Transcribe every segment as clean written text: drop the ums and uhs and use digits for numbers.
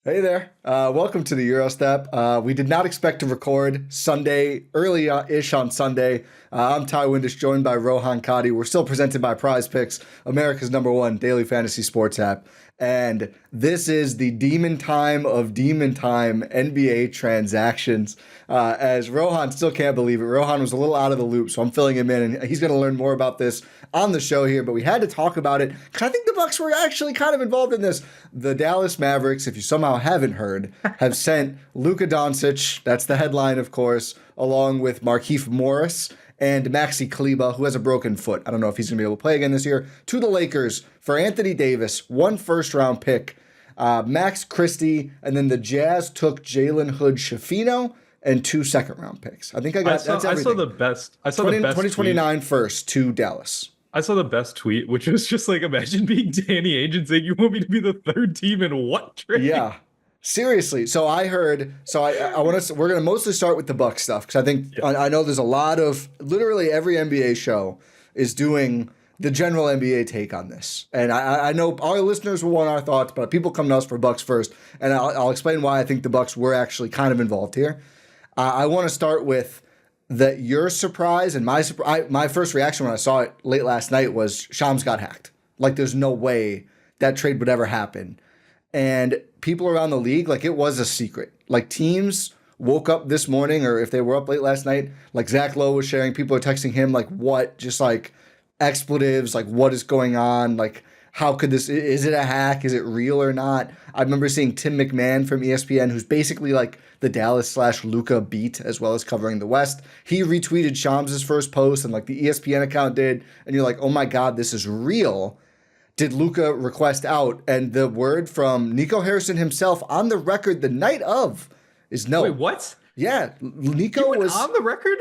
Hey there. Welcome to the Gyro Step. We did not expect to record Sunday, early-ish on Sunday. I'm Ty Windisch, joined by Rohan Katti. We're still presented by Prize Picks, America's #1 daily fantasy sports app. And this is the demon time of demon time NBA transactions. As Rohan still can't believe it. Rohan was a little out of the loop, so I'm filling him in, and he's going to learn more about this on the show here. But we had to talk about it. I think the Bucks were actually kind of involved in this. The Dallas Mavericks, if you somehow haven't heard, have sent Luka Doncic, that's the headline, of course, along with Markieff Morris and Maxi Kleber, who has a broken foot. I don't know if he's going to be able to play again this year, to the Lakers for Anthony Davis, 1 first-round pick, Max Christie, and then the Jazz took Jalen Hood-Schifino and 2 second-round picks. I think that's everything. I saw the best 2029 first to Dallas. I saw the best tweet, which was just like, imagine being Danny Ainge and saying, you want me to be the third team in what trade? Yeah. Seriously. So I heard, we're going to mostly start with the Bucks stuff, because I think, I know there's a lot of, literally every NBA show is doing the general NBA take on this. And I know our listeners will want our thoughts, but people come to us for Bucks first. And I'll explain why I think the Bucks were actually kind of involved here. I want to start with that your surprise and my first reaction when I saw it late last night was Shams got hacked. Like, there's no way that trade would ever happen. And people around the league, like, it was a secret. Like, teams woke up this morning, or if they were up late last night, like Zach Lowe was sharing, people are texting him, like, what? Just like expletives, like, what is going on? Like, how could this, is it a hack? Is it real or not? I remember seeing Tim McMahon from ESPN, who's basically like the Dallas/Luka beat, as well as covering the West. He retweeted Shams' first post, and like the ESPN account did. And you're like, oh my God, this is real. Did Luka request out? And the word from Nico Harrison himself on the record the night of is no. Wait, what? Yeah, Nico was on the record?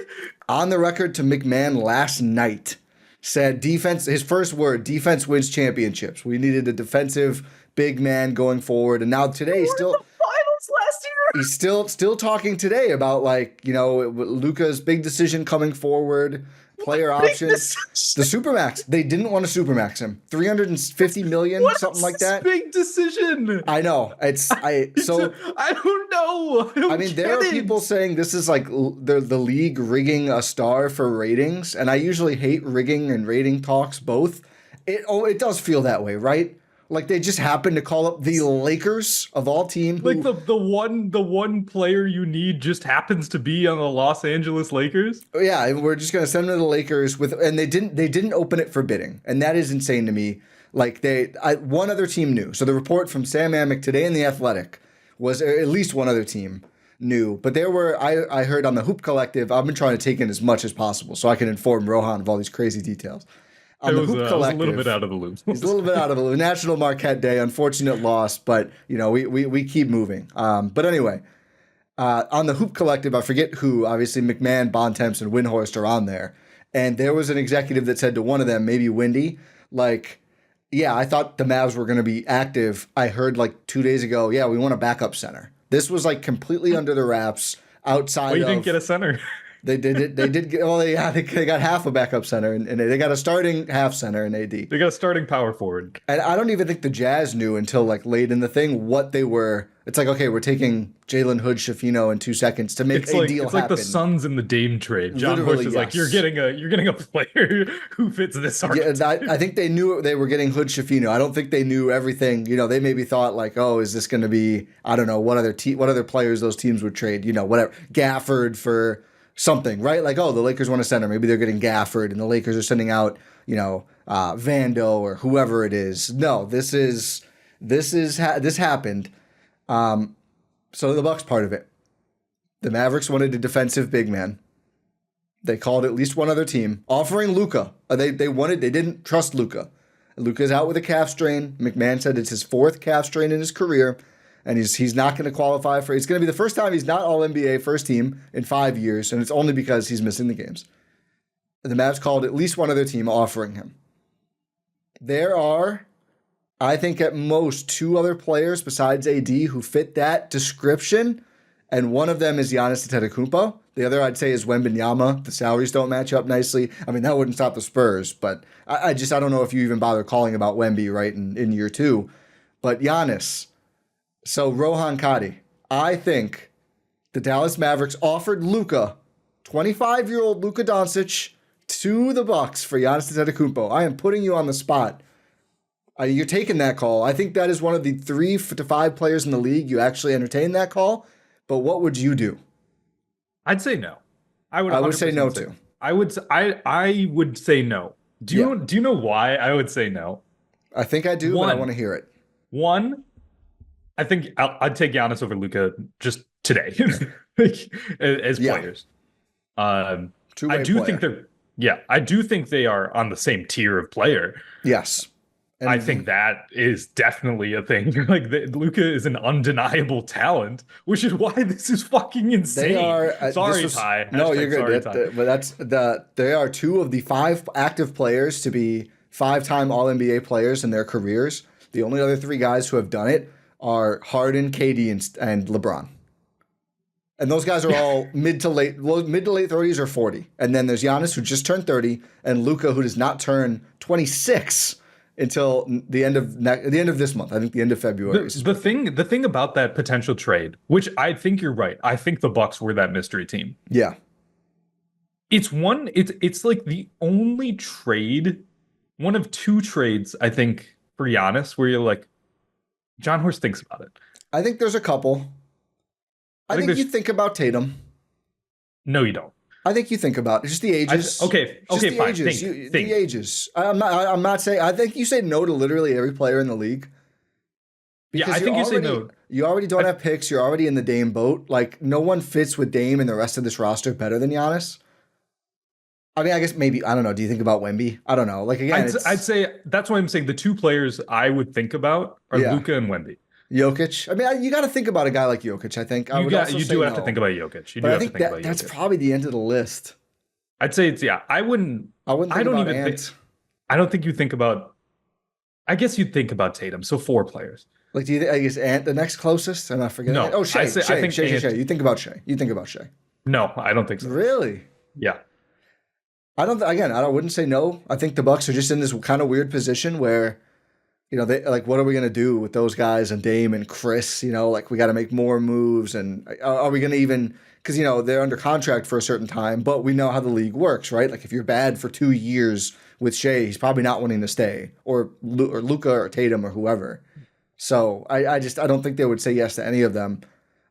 On the record to McMahon last night. Said defense, his first word, defense wins championships. We needed a defensive big man going forward. And now today, still the finals last year. He's still talking today about, like, you know, Luka's big decision coming forward, player options, the supermax. They didn't want to supermax him. 350 million, something like that. Big decision. I know. I don't know. I mean, there are people saying this is like the league rigging a star for ratings, and I usually hate rigging and rating talks both. It does feel that way, right? Like, they just happen to call up the Lakers of all teams. Like the one player you need just happens to be on the Los Angeles Lakers. Yeah, and we're just gonna send them to the Lakers and they didn't open it for bidding, and that is insane to me. Like, one other team knew. So the report from Sam Amick today in The Athletic was at least one other team knew. But there were, I heard on the Hoop Collective, I've been trying to take in as much as possible so I can inform Rohan of all these crazy details. I was a little bit out of the loop. He's a little bit out of the loop. National Marquette Day, unfortunate loss, but, you know, we keep moving. But anyway, on the Hoop Collective, I forget who, obviously McMahon, Bontemps, and Windhorst are on there. And there was an executive that said to one of them, maybe Windy, like, yeah, I thought the Mavs were going to be active. I heard like 2 days ago, yeah, we want a backup center. This was like completely under the wraps outside of... you didn't get a center. They did get, well, yeah, they got half a backup center, and they got a starting half center in AD. They got a starting power forward. And I don't even think the Jazz knew until like late in the thing what they were. It's like, okay, we're taking Jalen Hood-Schifino in 2 seconds to make a deal happen. It's like the Suns in the Dame trade. Jon Horst is like, you're getting a player who fits this archetype. Yeah, I think they knew they were getting Hood-Schifino. I don't think they knew everything. You know, they maybe thought like, oh, is this going to be, I don't know, what other players those teams would trade? You know, whatever, Gafford for something, right? Like, oh, the Lakers want a center. Maybe they're getting Gafford, and the Lakers are sending out, you know, Vando or whoever it is. No, this happened. So the Bucks part of it. The Mavericks wanted a defensive big man. They called at least one other team, offering Luka. They didn't trust Luka. Luka's out with a calf strain. McMahon said it's his 4th calf strain in his career. And he's not going to qualify for... It's going to be the first time he's not All-NBA first team in 5 years, and it's only because he's missing the games. The Mavs called at least one other team offering him. There are, I think, at most 2 other players besides AD who fit that description, and one of them is Giannis Antetokounmpo. The other, I'd say, is Wembanyama. The salaries don't match up nicely. I mean, that wouldn't stop the Spurs, but I don't know if you even bother calling about Wemby right in year 2. But Giannis... So Rohan Katti, I think the Dallas Mavericks offered Luka, 25-year-old Luka Doncic, to the Bucks for Giannis Antetokounmpo. I am putting you on the spot. You're taking that call. I think that is one of the 3 to 5 players in the league you actually entertain that call. But what would you do? I'd say no. I would say no too. I would say no. Do you know why I would say no? I think I do, but I want to hear it. One, I think I'd take Giannis over Luka just today, as players. I do think they are on the same tier of player. Yes. And I think that is definitely a thing. Like Luka is an undeniable talent, which is why this is fucking insane. They are. Ty. No, you're good. But they are 2 of the 5 active players to be 5-time All-NBA players in their careers. The only other 3 guys who have done it are Harden, KD, and LeBron. And those guys are all mid to late 30s or 40. And then there's Giannis, who just turned 30, and Luka, who does not turn 26 until the end of this month. I think the end of February. The thing about that potential trade, which I think you're right. I think the Bucks were that mystery team. Yeah. It's like the only trade, one of 2 trades, I think, for Giannis, where you're like, Jon Horst thinks about it. I think there's a couple. I think you think about Tatum. No, you don't. I think you think about it. Just the ages. Okay, fine. The ages. I'm not saying. I think you say no to literally every player in the league. Yeah, I think you say no. You already don't have picks. You're already in the Dame boat. Like, no one fits with Dame and the rest of this roster better than Giannis. I mean, I guess maybe, I don't know. Do you think about Wemby? I don't know. Like, again, I'd say that's why I'm saying the 2 players I would think about are Luka and Wemby. Jokic. I mean, you got to think about a guy like Jokic, I think. You do have to think about Jokic. But I think that's probably the end of the list. I'd say it's, I don't think you think about, I guess you'd think about Tatum. So 4 players. Like, do you? I guess Ant the next closest? I'm not forgetting. No. Oh, Shea. I think Shea. You think about Shea. No, I don't think so. Really? Yeah. I wouldn't say no. I think the Bucks are just in this kind of weird position where, they like, what are we gonna do with those guys and Dame and Chris? Like, we got to make more moves, and are we gonna even? Because they're under contract for a certain time, but we know how the league works, right? Like, if you're bad for 2 years with Shea, he's probably not wanting to stay, or Luka or Tatum or whoever. So I don't think they would say yes to any of them.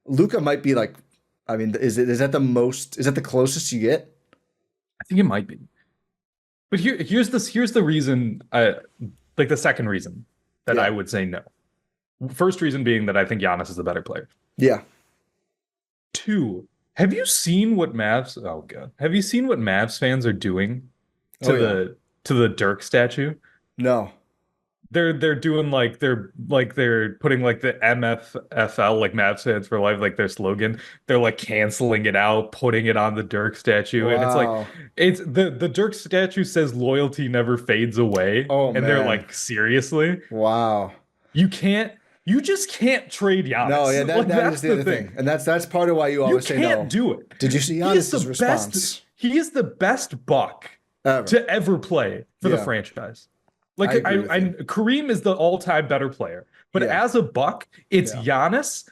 Luka might be like, I mean, is that the closest you get? I think it might be. But here's the reason, like the second reason that I would say no. First reason being that I think Giannis is the better player. Yeah. 2, have you seen what Mavs fans are doing to the Dirk statue? No. They're doing they're putting the MFFL, like Mavs fans for life, like their slogan. They're like canceling it out, putting it on the Dirk statue. Wow. And it's the Dirk statue says loyalty never fades away. Oh, and man. they're like, seriously? Wow. You just can't trade Giannis. No, yeah, that is the other thing. And that's part of why you always say no. You can't do it. Did you see Giannis' response? He is the best Buck to ever play for the franchise. Like, Kareem is the all-time better player, but as a Buck, it's Giannis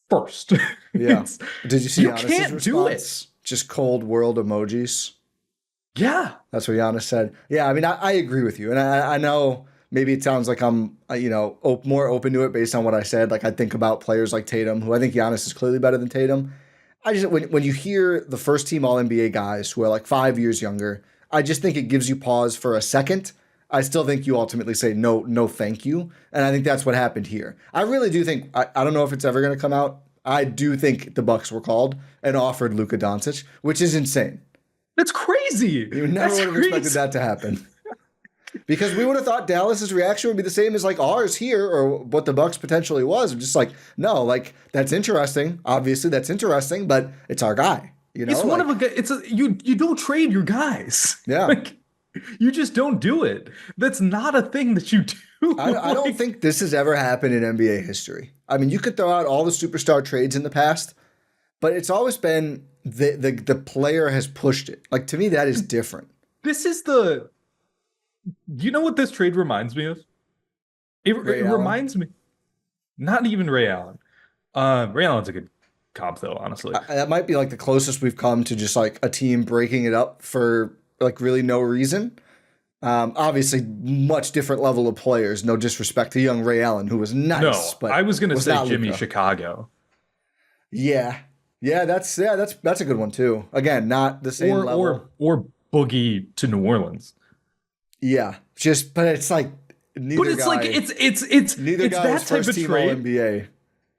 first. Yeah. Did you see Giannis' can't response? Do it. Just cold world emojis. Yeah. That's what Giannis said. Yeah, I mean, I agree with you. And I know maybe it sounds like I'm, more open to it based on what I said. Like, I think about players like Tatum, who I think Giannis is clearly better than Tatum. When you hear the first team All-NBA guys who are like 5 years younger, I just think it gives you pause for a second. I still think you ultimately say no, thank you. And I think that's what happened here. I really do think, I don't know if it's ever going to come out. I do think the Bucks were called and offered Luka Doncic, which is insane. That's crazy. You never would have expected that to happen. Because we would have thought Dallas's reaction would be the same as like ours here, or what the Bucks potentially was. I'm just like, no, like, that's interesting. Obviously, that's interesting, but it's our guy. It's one of a guy. You don't trade your guys. Yeah. Like, you just don't do it. That's not a thing that you do. I don't think this has ever happened in NBA history. I mean, you could throw out all the superstar trades in the past, but it's always been the player has pushed it. Like, to me, that is different. This is you know what this trade reminds me of? It reminds me. Not even Ray Allen. Ray Allen's a good comp though, honestly. That might be like the closest we've come to just like a team breaking it up for like really no reason. Obviously, much different level of players. No disrespect to young Ray Allen, who was nice. No, but I was gonna say Jimmy Luka. Chicago. Yeah, that's a good one too. Again, not the same level. Or Boogie to New Orleans. Yeah, but it's like neither but it's guy. Like it's neither it's guy that was type first of team trade. All-NBA.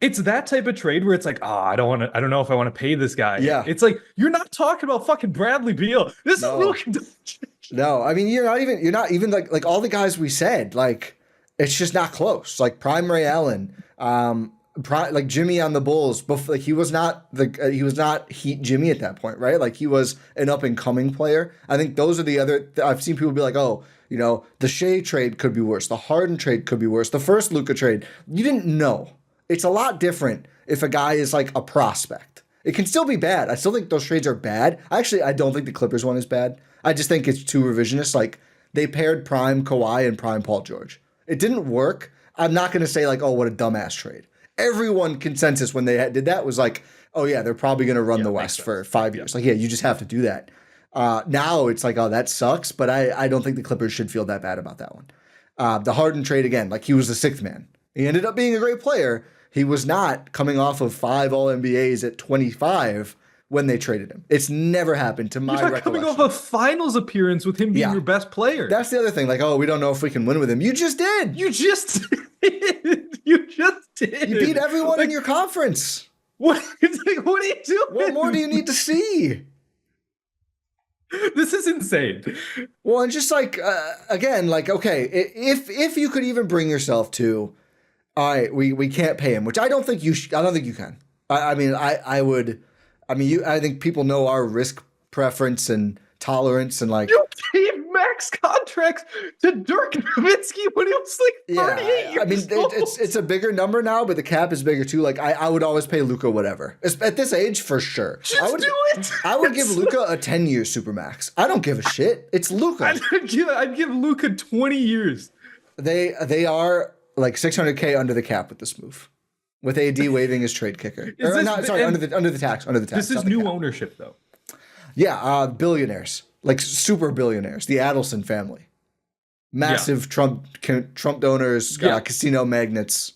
It's that type of trade where it's like, I don't know if I want to pay this guy. Yeah. It's like, you're not talking about fucking Bradley Beal. This is Luka Doncic. No, I mean you're not even like all the guys we said. Like it's just not close. Like prime Ray Allen, like Jimmy on the Bulls. Before, like he was not Heat Jimmy at that point, right? Like he was an up and coming player. I think those are the other. I've seen people be like, oh, the Shea trade could be worse. The Harden trade could be worse. The first Luka trade, you didn't know. It's a lot different if a guy is like a prospect. It can still be bad. I still think those trades are bad. Actually, I don't think the Clippers one is bad. I just think it's too revisionist. Like they paired prime Kawhi and prime Paul George. It didn't work. I'm not going to say like, oh, what a dumbass trade. Everyone consensus when they did that was like, oh yeah, they're probably going to run the West for 5 years. Like, yeah, you just have to do that. Now it's like, oh, that sucks. But I don't think the Clippers should feel that bad about that one. The Harden trade, again, like he was the sixth man. He ended up being a great player. He was not coming off of 5 All-NBAs at 25 when they traded him. It's never happened to my recollection. Coming off a finals appearance with him being your best player. That's the other thing. Like, oh, we don't know if we can win with him. You just did. You just did. You beat everyone in your conference. What are you doing? What more do you need to see? This is insane. Well, and just like, again, like, okay, if you could even bring yourself to, all right, we can't pay him, which I don't think you can. I think people know our risk preference and tolerance and like. You gave max contracts to Dirk Nowitzki when he was like 38 years I mean, old. it's a bigger number now, but the cap is bigger too. Like I would always pay Luka whatever. At this age, for sure. Do it. I would give Luka a 10-year supermax. I don't give a shit. It's Luka. I'd give Luka 20 years. They are like $600K under the cap with this move, with AD waiving his trade kicker. Under the tax. This is new ownership though. Yeah, billionaires, like super billionaires, the Adelson family, massive Trump donors, casino magnates,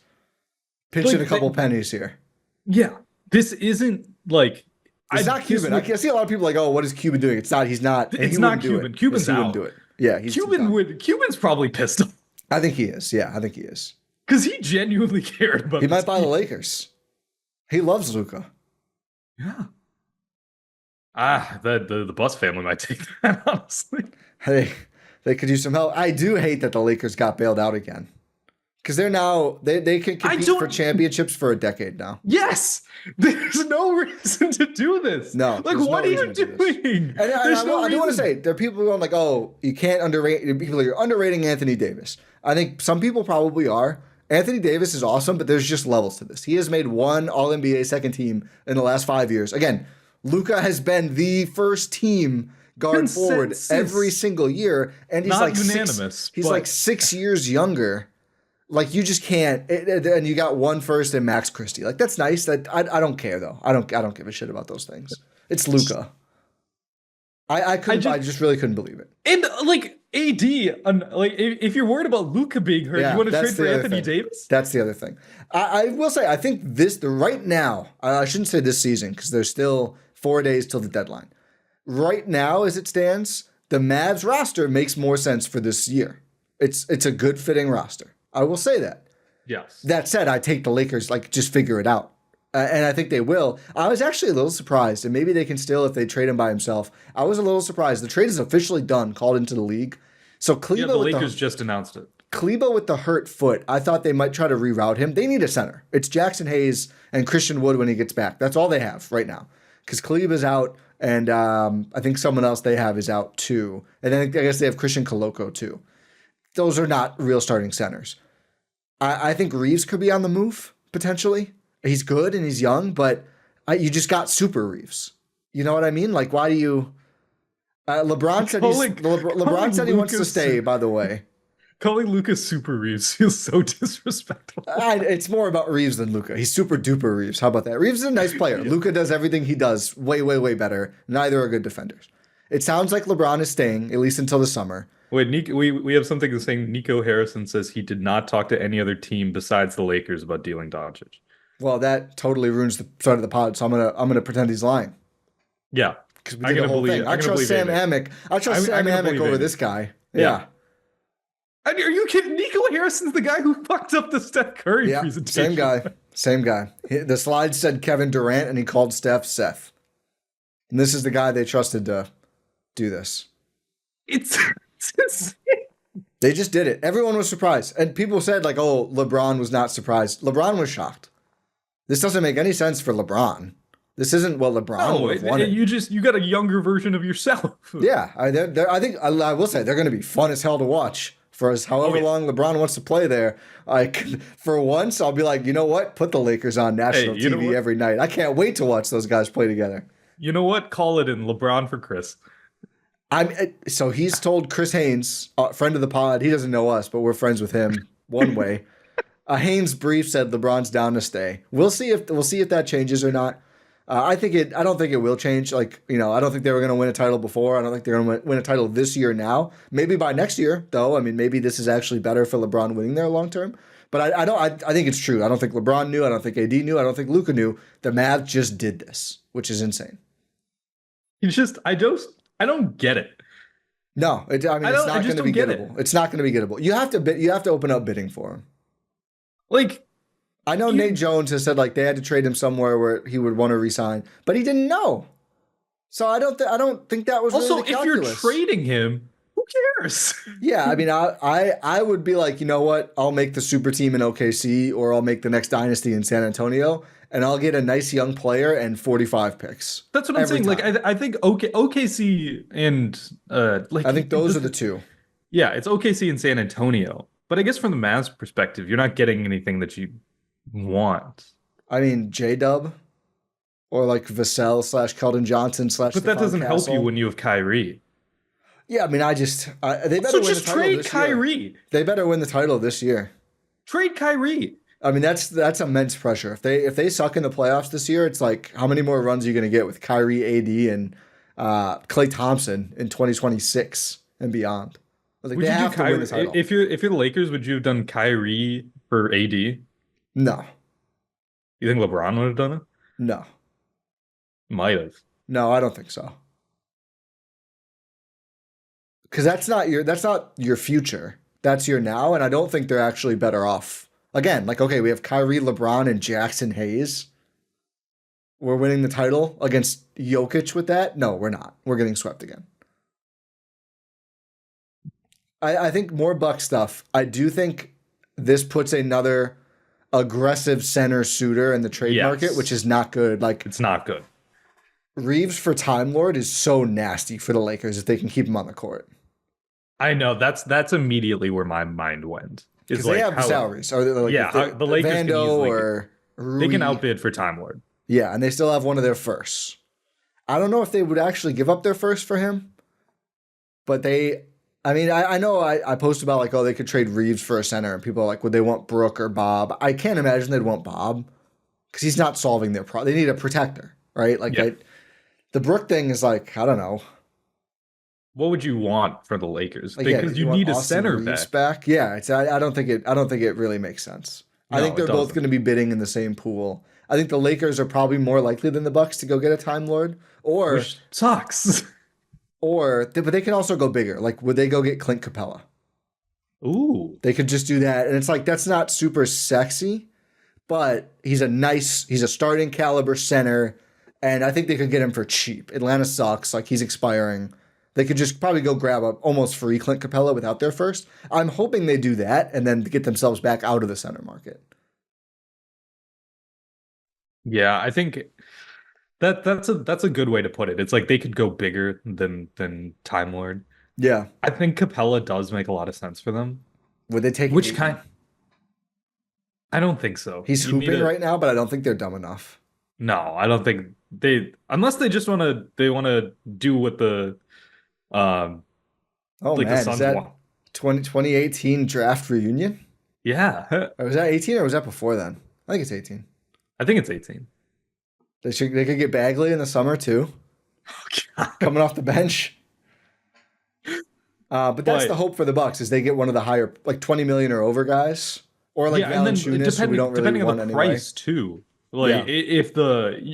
pinching a couple pennies here. Yeah, this isn't like. It's not Cuban. I see a lot of people like, oh, what is Cuban doing? It's not. He's not. It's not Cuban. Cuban's out. Wouldn't do it. Yeah, Cuban's probably pissed off. I think he is. Yeah, I think he is. Because he genuinely cared about. He might buy the Lakers. He loves Luka. Yeah. The Bus family might take that, honestly. Hey, they could use some help. I do hate that the Lakers got bailed out again. Because they can compete for championships for a decade now. Yes! There's no reason to do this. No. Like, what are you doing? And I do want to say, there are people going like, oh, you can't underrate, people are underrating Anthony Davis. I think some people probably are. Anthony Davis is awesome, but there's just levels to this. He has made one All-NBA second team in the last 5 years. Again, Luka has been the first team guard forward every single year, and he's not unanimous. He's like 6 years younger. Like you just can't, and you got one first and Max Christie. Like that's nice. That I don't care though. I don't give a shit about those things. It's Luka. I just really couldn't believe it. And like AD, like if you're worried about Luka being hurt, you want to trade for Anthony Davis? That's the other thing. I will say I think right now. I shouldn't say this season because there's still 4 days till the deadline. Right now, as it stands, the Mavs roster makes more sense for this year. It's a good fitting roster. I will say that. Yes. That said, I take the Lakers, like, just figure it out. And I think they will. I was actually a little surprised, and maybe they can still if they trade him by himself. I was a little surprised. The trade is officially done, called into the league. So Kleba, the Lakers just announced it. Kleba with the hurt foot, I thought they might try to reroute him. They need a center. It's Jackson Hayes and Christian Wood when he gets back. That's all they have right now. Because Kleba's out, and I think someone else they have is out too. And then I guess they have Christian Koloko too. Those are not real starting centers. I think Reeves could be on the move, potentially. He's good and he's young, but you just got Super Reeves. You know what I mean? Like, why do you... LeBron said he wants to stay, by the way. Calling Luka Super Reeves feels so disrespectful. It's more about Reeves than Luka. He's super duper Reeves. How about that? Reeves is a nice player. Yeah. Luka does everything he does way, way, way better. Neither are good defenders. It sounds like LeBron is staying, at least until the summer. Wait, Nico, we have something saying Nico Harrison says he did not talk to any other team besides the Lakers about dealing Doncic. Well, that totally ruins the start of the pod, so I'm gonna pretend he's lying. Yeah. Because we did the whole thing. I trust Sam Amick. I trust Sam Amick over this guy. Yeah. Are you kidding? Nico Harrison's the guy who fucked up the Steph Curry presentation. Same guy. The slide said Kevin Durant, and he called Steph Seth. And this is the guy they trusted to do this. It's insane. They just did it. Everyone was surprised. And people said, like, oh, LeBron was not surprised. LeBron was shocked. This doesn't make any sense for LeBron. This isn't what LeBron would have wanted. You got a younger version of yourself. Yeah, I think I will say they're going to be fun as hell to watch for however long LeBron wants to play there. For once, I'll be like, you know what? Put the Lakers on national TV every night. I can't wait to watch those guys play together. You know what? Call it in LeBron for Chris. So he's told Chris Haynes, a friend of the pod. He doesn't know us, but we're friends with him one way. Haynes' brief said LeBron's down to stay. We'll see if that changes or not. I don't think it will change. Like, I don't think they were going to win a title before. I don't think they're going to win a title this year now. Maybe by next year, though. I mean, maybe this is actually better for LeBron winning there long term. But I think it's true. I don't think LeBron knew. I don't think AD knew. I don't think Luka knew. The Mavs just did this, which is insane. I don't get it. No, it's not going to be gettable. It's not going to be gettable. You have to open up bidding for him. Like, I know Nate Jones has said like they had to trade him somewhere where he would want to resign, but he didn't know. So I don't think that was also, really the calculus. If you're trading him, who cares? Yeah, I mean, I would be like, you know what? I'll make the super team in OKC, or I'll make the next dynasty in San Antonio, and I'll get a nice young player and 45 picks. That's what I'm saying. Time. Like, I think OKC and I think those are the two. Yeah, it's OKC and San Antonio. But I guess from the Mavs perspective, you're not getting anything that you want. I mean, J-Dub or like Vassell / Keldon Johnson / But that doesn't help you when you have Kyrie. Yeah, I mean, they better win the title trade this Kyrie. Year. They better win the title this year. Trade Kyrie. I mean, that's immense pressure. If they suck in the playoffs this year, it's like, how many more runs are you going to get with Kyrie, AD, and Klay Thompson in 2026 and beyond? Like, they have to win the title. If you're the Lakers, would you have done Kyrie for AD? No. You think LeBron would have done it? No. Might have. No, I don't think so. Because that's not your future. That's your now, and I don't think they're actually better off. Again, like, okay, we have Kyrie, LeBron, and Jackson Hayes. We're winning the title against Jokic with that? No, we're not. We're getting swept again. I think more Buck stuff. I do think this puts another aggressive center suitor in the trade market, which is not good. Like, it's not good. Reeves for Time Lord is so nasty for the Lakers if they can keep him on the court. I know that's immediately where my mind went. Because they have salaries. Or the Lakers Vando or Rui, they can outbid for Time Lord. Yeah, and they still have one of their firsts. I don't know if they would actually give up their first for him, but I know I posted about like, oh, they could trade Reeves for a center, and people are like, would they want Brooke or Bob? I can't imagine they'd want Bob because he's not solving their problem. They need a protector, right? Like, the Brooke thing is like, I don't know. What would you want for the Lakers? Because you need a center back. Yeah, I don't think it really makes sense. No, I think they're both going to be bidding in the same pool. I think the Lakers are probably more likely than the Bucks to go get a Time Lord, which sucks. But they can also go bigger. Like, would they go get Clint Capella? Ooh. They could just do that. And it's like, that's not super sexy, but he's a starting caliber center. And I think they could get him for cheap. Atlanta sucks. Like, he's expiring. They could just probably go grab a almost free Clint Capella without their first. I'm hoping they do that and then get themselves back out of the center market. Yeah, I think that's a good way to put it. It's like they could go bigger than Time Lord. Yeah. I think Capella does make a lot of sense for them. Would they take which kind? I don't think so. He's hooping right now, but I don't think they're dumb enough. No, I don't think unless they just want to do what the the Suns want. 2018 draft reunion? Yeah. Or was that 18 or was that before then? I think it's 18. I think it's 18. They could get Bagley in the summer too. Oh, coming off the bench. But that's the hope for the Bucks is they get one of the higher, like 20 million or over guys, or like Valanciunas, who we don't really depending want on the anyway. price too. Like if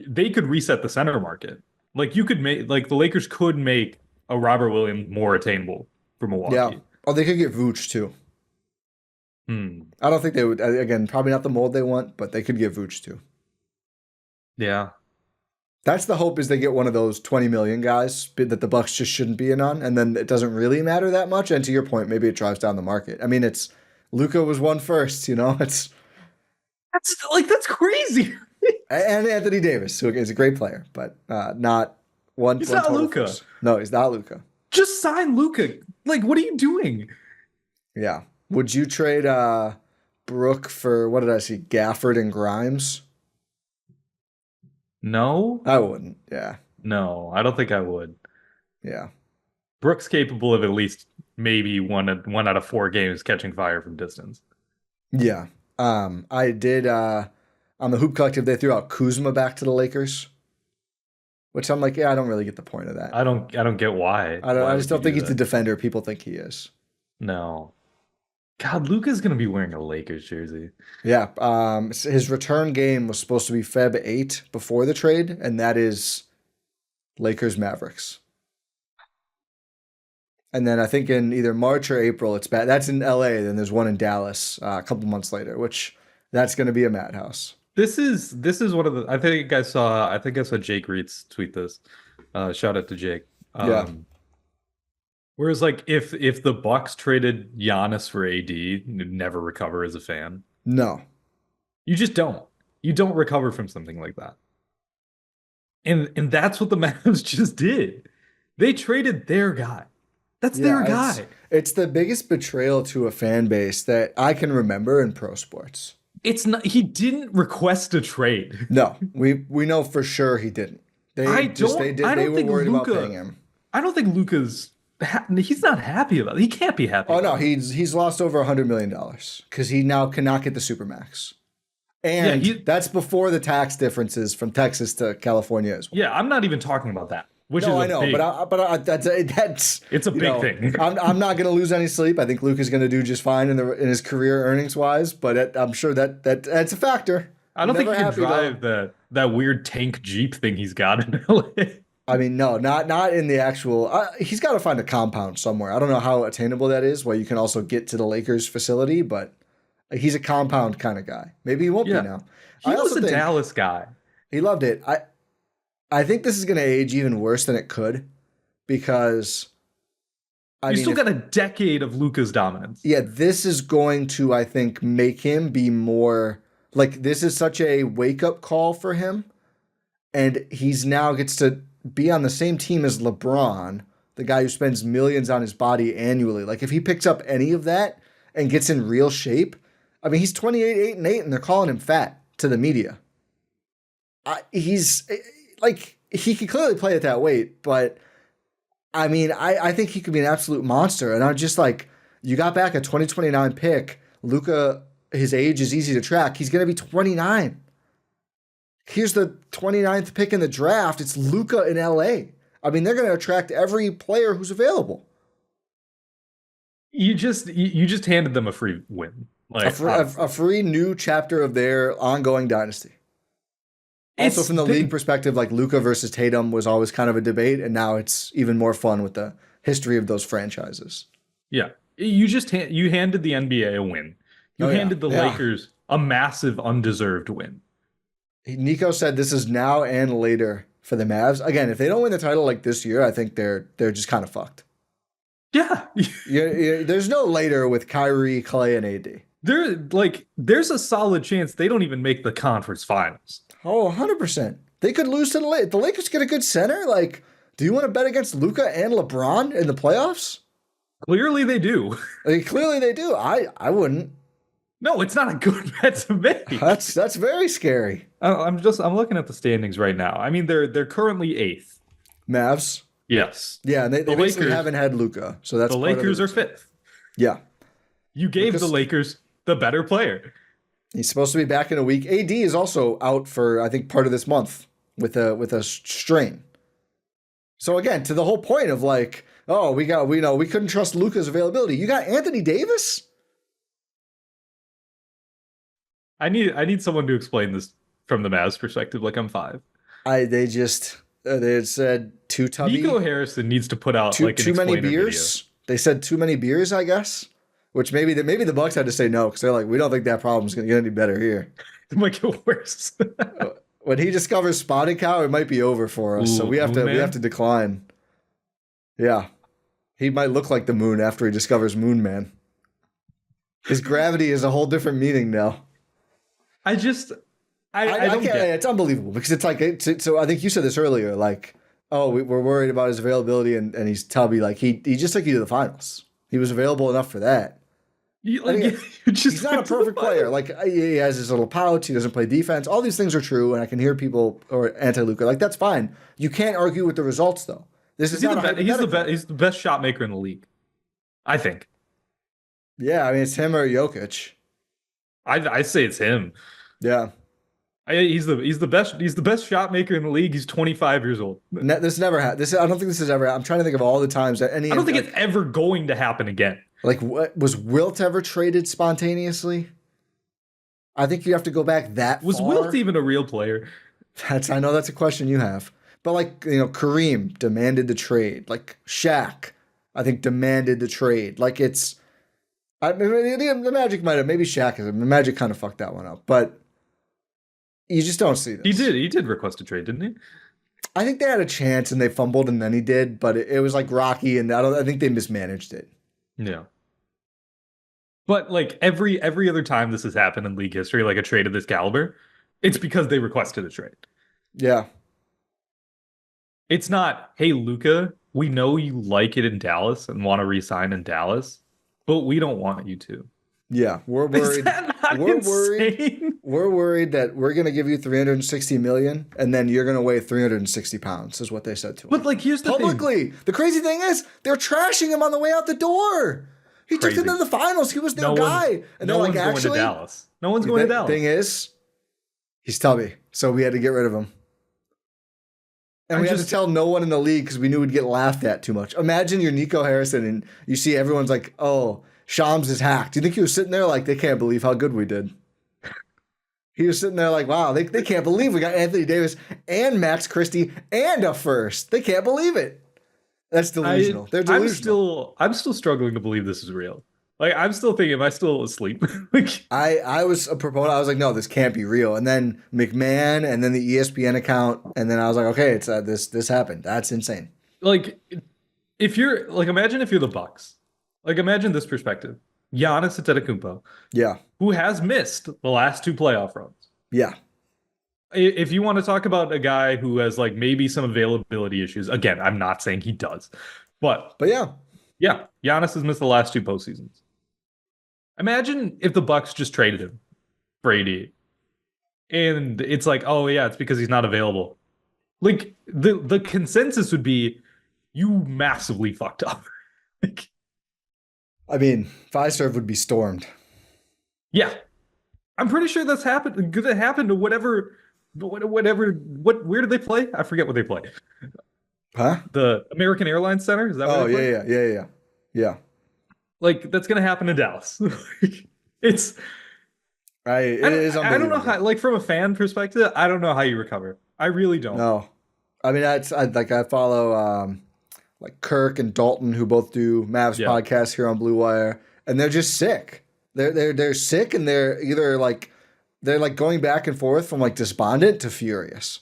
they could reset the center market, like you could make like the Lakers could make a Robert Williams more attainable for Milwaukee. Yeah, or they could get Vooch too. I don't think they would. Again, probably not the mold they want, but they could get Vooch too. Yeah. That's the hope is they get one of those 20 million guys that the Bucks just shouldn't be in on, and then it doesn't really matter that much. And to your point, maybe it drives down the market. I mean, it's Luka was one first, you know. That's crazy. And Anthony Davis, who is a great player, but not one. He's not Luka. No, he's not Luka. Just sign Luka. Like, what are you doing? Yeah. Would you trade Brooke for what did I see? Gafford and Grimes? No, I wouldn't. Yeah. No, I don't think I would. Yeah. Brooks capable of at least maybe one out of 4 games catching fire from distance. Yeah. I did on the Hoop Collective they threw out Kuzma back to the Lakers, which I'm like, yeah, I don't really get the point of that. I don't get why. I just don't think he's the defender people think he is. No. God, Luka's gonna be wearing a Lakers jersey. Yeah. His return game was supposed to be Feb 8 before the trade, and that is Lakers Mavericks. And then I think in either March or April, it's bad. That's in LA. Then there's one in Dallas a couple months later, which that's going to be a madhouse. This is one of the. I think I saw Jake Reitz tweet this. Shout out to Jake. Yeah. Whereas, like, if the Bucks traded Giannis for AD, you'd never recover as a fan. No, you just don't. You don't recover from something like that. And that's what the Mavs just did. They traded their guy. That's their guy. It's the biggest betrayal to a fan base that I can remember in pro sports. It's not. He didn't request a trade. No, we know for sure he didn't. They were worried about paying him. I don't think Luka's. He's not happy about it. He can't be happy. Oh no, he's lost over $100 million because he now cannot get the Supermax, and that's before the tax differences from Texas to California as well. Yeah, I'm not even talking about that. Which no, is I know, but that's it's a big thing. I'm not going to lose any sleep. I think Luka's going to do just fine in his career earnings wise, but I'm sure that's a factor. I don't think he can drive that weird tank Jeep thing he's got in LA. I mean, no, not in the actual. He's got to find a compound somewhere. I don't know how attainable that is, where you can also get to the Lakers facility, but he's a compound kind of guy. Maybe he won't be now. He was a Dallas guy. He loved it. I think this is going to age even worse than it could because you still got a decade of Luka's dominance. Yeah, this is going to, I think, make him be more like this is such a wake-up call for him. And he's now gets to be on the same team as LeBron, the guy who spends millions on his body annually. Like if he picks up any of that and gets in real shape, I mean, he's 28, 8-8, and they're calling him fat to the media. He's like, he could clearly play at that weight, but I mean, I think he could be an absolute monster. And I'm just like, you got back a 2029 pick. Luka, his age is easy to track. He's going to be 29. Here's the 29th pick in the draft. It's Luka in LA. I mean, they're going to attract every player who's available. You just handed them a free win. Like a free new chapter of their ongoing dynasty. Also, from the league perspective, like Luka versus Tatum was always kind of a debate, and now it's even more fun with the history of those franchises. Yeah, you handed the NBA a win. You handed the Lakers a massive, undeserved win. Nico said this is now and later for the Mavs. Again, if they don't win the title like this year, I think they're just kind of fucked. Yeah. There's no later with Kyrie, Clay, and AD. There's a solid chance they don't even make the conference finals. Oh, 100%. They could lose to the Lakers. The Lakers get a good center. Like, do you want to bet against Luka and LeBron in the playoffs? Clearly they do. Clearly they do. I wouldn't. No, it's not a good bet to make. That's very scary. I'm looking at the standings right now. I mean, they're currently 8th. Mavs? Yes. Yeah, and they basically haven't had Luka. So that's the Lakers are 5th. Yeah. You gave the Lakers the better player. He's supposed to be back in a week. AD is also out for, I think, part of this month with a strain. So again, to the whole point of like, oh, we couldn't trust Luka's availability. You got Anthony Davis? I need someone to explain this from the Mavs perspective, like I'm 5. They said too tubby. Nico Harrison needs to put out too many beers. Video. They said too many beers, I guess. Which maybe the Bucks had to say no because they're like, we don't think that problem's going to get any better here. It might get worse. When he discovers spotted cow, it might be over for us. So we have to decline. Yeah, he might look like the moon after he discovers Moon Man. His gravity is a whole different meaning now. I don't get it. It's unbelievable because it's like so. I think you said this earlier. Like, oh, we're worried about his availability and he's tubby. Like he just took you to the finals. He was available enough for that. He's not a perfect player. Like he has his little pouch. He doesn't play defense. All these things are true, and I can hear people or anti-Luka. Like that's fine. You can't argue with the results though. This is not he's the best shot maker in the league, I think. Yeah, I mean it's him or Jokic. I say it's him. Yeah. He's the best shot maker in the league. He's 25 years old. This never happened. I don't think this has ever happened. I'm trying to think of all the times that I don't think it's ever going to happen again. Like, what was Wilt ever traded spontaneously? I think you have to go back that far. Was Wilt even a real player? I know that's a question you have. But like, Kareem demanded the trade. Like Shaq, I think demanded the trade. Like the Magic might have. Maybe Shaq is. The Magic kind of fucked that one up. But you just don't see this. He did request a trade, didn't he? I think they had a chance and they fumbled and then he did. But it was like rocky and I think they mismanaged it. Yeah. But like every other time this has happened in league history, like a trade of this caliber, it's because they requested a trade. Yeah. It's not, hey, Luka, we know you like it in Dallas and want to re-sign in Dallas, but we don't want you to. Yeah, we're worried. Is that not insane? We're worried that we're going to give you $360 million and then you're going to weigh 360 pounds is what they said to him. But like, here's the publicly. thing. The crazy thing is they're trashing him on the way out the door. He took them to the finals. He was their guy. And they're like, actually, going to Dallas. No one's going to Dallas. Thing is, he's tubby, so we had to get rid of him. And we had to tell no one in the league because we knew we'd get laughed at too much. Imagine you're Nico Harrison and you see everyone's like, oh, Shams is hacked. Do you think he was sitting there like, they can't believe how good we did? He was sitting there like, wow, they can't believe we got Anthony Davis and Max Christie and a first. They can't believe it. That's delusional. They're delusional. I'm still struggling to believe this is real. Like, I'm still thinking, am I still asleep? Like, I was a proponent. I was like, no, this can't be real. And then McMahon, and then the ESPN account, and then I was like, okay, it's this happened. That's insane. Like, if you're like, imagine if you're the Bucks. Like, imagine this perspective: Giannis Antetokounmpo, yeah, who has missed the last 2 playoff runs. Yeah. If you want to talk about a guy who has like maybe some availability issues, again, I'm not saying he does, but yeah, Giannis has missed the last 2 postseasons. Imagine if the Bucks just traded him for AD, and it's like, oh yeah, it's because he's not available. Like the consensus would be, you massively fucked up. Like, I mean, Fiserv would be stormed. Yeah, I'm pretty sure that's happened. Could it happen to whatever? Where did they play? I forget what they play. Huh? The American Airlines Center? Is that what they play? Yeah. Like, that's gonna happen in Dallas. It is unbelievable. I don't know how, like, from a fan perspective, I don't know how you recover. I really don't. No. I mean, I follow like Kirk and Dalton, who both do Mavs podcasts here on Blue Wire, and they're just sick. They're sick, and they're either like going back and forth from like despondent to furious.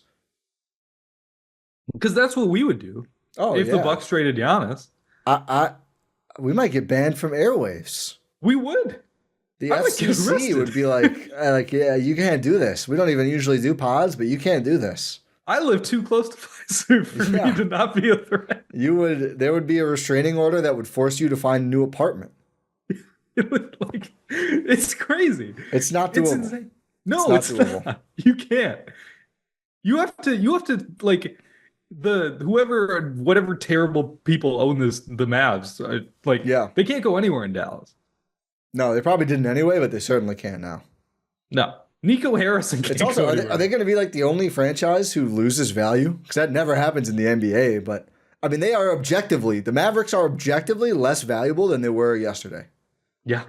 Because that's what we would do. If the Bucks traded Giannis, we might get banned from airwaves. We would. The FCC would be like, yeah, you can't do this. We don't even usually do pods, but you can't do this. I live too close to Pfizer for me to not be a threat. There would be a restraining order that would force you to find a new apartment. It's crazy. It's not doable. It's insane. No, it's not. You can't. You have to like, whatever terrible people own the Mavs, they can't go anywhere in Dallas. No, they probably didn't anyway, but they certainly can now. No. Nico Harrison can't go anywhere. Are they going to be like the only franchise who loses value? Because that never happens in the NBA, but I mean, the Mavericks are objectively less valuable than they were yesterday. Yeah.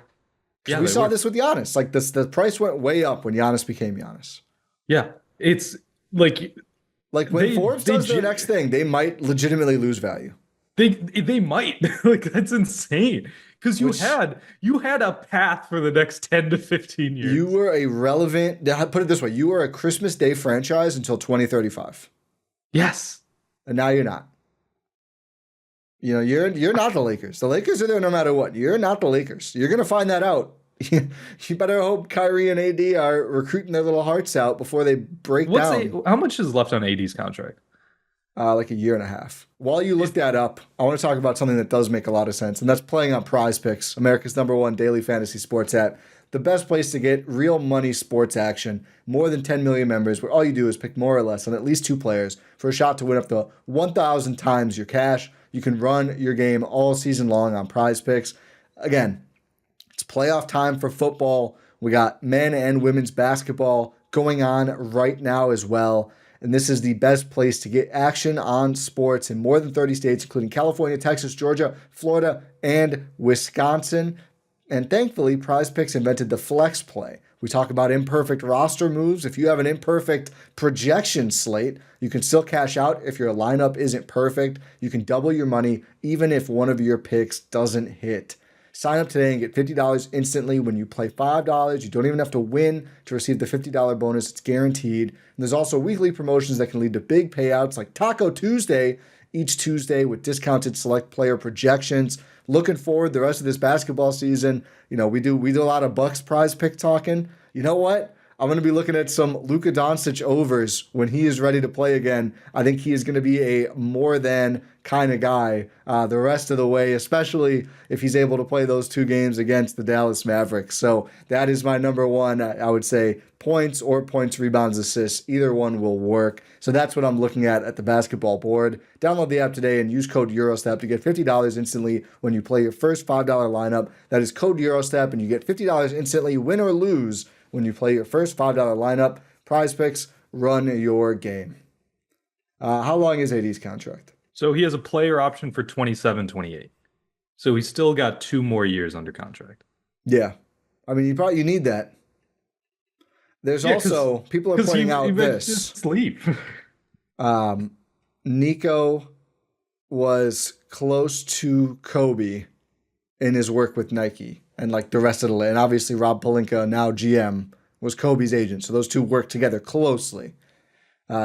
Yeah, we saw this with Giannis. Like the price went way up when Giannis became Giannis. Yeah. It's like when Forbes does their next thing, they might legitimately lose value. They might. Like, that's insane. Because you had a path for the next 10 to 15 years. You were a relevant, put it this way, you were a Christmas Day franchise until 2035. Yes. And now you're not. You know, you're not the Lakers. The Lakers are there no matter what. You're not the Lakers. You're going to find that out. You better hope Kyrie and AD are recruiting their little hearts out before they break down. How much is left on AD's contract? Like a year and a half. While you look that up, I want to talk about something that does make a lot of sense, and that's playing on Prize Picks, America's #1 daily fantasy sports app. The best place to get real money sports action. More than 10 million members, where all you do is pick more or less on at least 2 players for a shot to win up to 1,000 times your cash. You can run your game all season long on Prize Picks. Again, it's playoff time for football. We got men and women's basketball going on right now as well. And this is the best place to get action on sports in more than 30 states, including California, Texas, Georgia, Florida, and Wisconsin. And thankfully, Prize Picks invented the flex play. We talk about imperfect roster moves. If you have an imperfect projection slate, you can still cash out if your lineup isn't perfect. You can double your money even if one of your picks doesn't hit. Sign up today and get $50 instantly when you play $5. You don't even have to win to receive the $50 bonus. It's guaranteed. And there's also weekly promotions that can lead to big payouts like Taco Tuesday each Tuesday with discounted select player projections. Looking forward the rest of this basketball season. You know, we do a lot of Bucks prize pick talking. You know what? I'm going to be looking at some Luka Doncic overs when he is ready to play again. I think he is going to be a more than kind of guy the rest of the way, especially if he's able to play those 2 games against the Dallas Mavericks. So that is my #1. I would say points, rebounds, assists. Either one will work. So that's what I'm looking at the basketball board. Download the app today and use code GYROSTEP to get $50 instantly when you play your first $5 lineup. That is code GYROSTEP, and you get $50 instantly, win or lose, when you play your first $5 lineup. Prize Picks, run your game. How long is AD's contract? So he has a player option for 27-28. So he's still got 2 more years under contract. Yeah. I mean, you need that. There's also, people are pointing out this. Just sleep. Nico was close to Kobe in his work with Nike. And like the rest of the, and obviously Rob Pelinka, now GM, was Kobe's agent. So those two worked together closely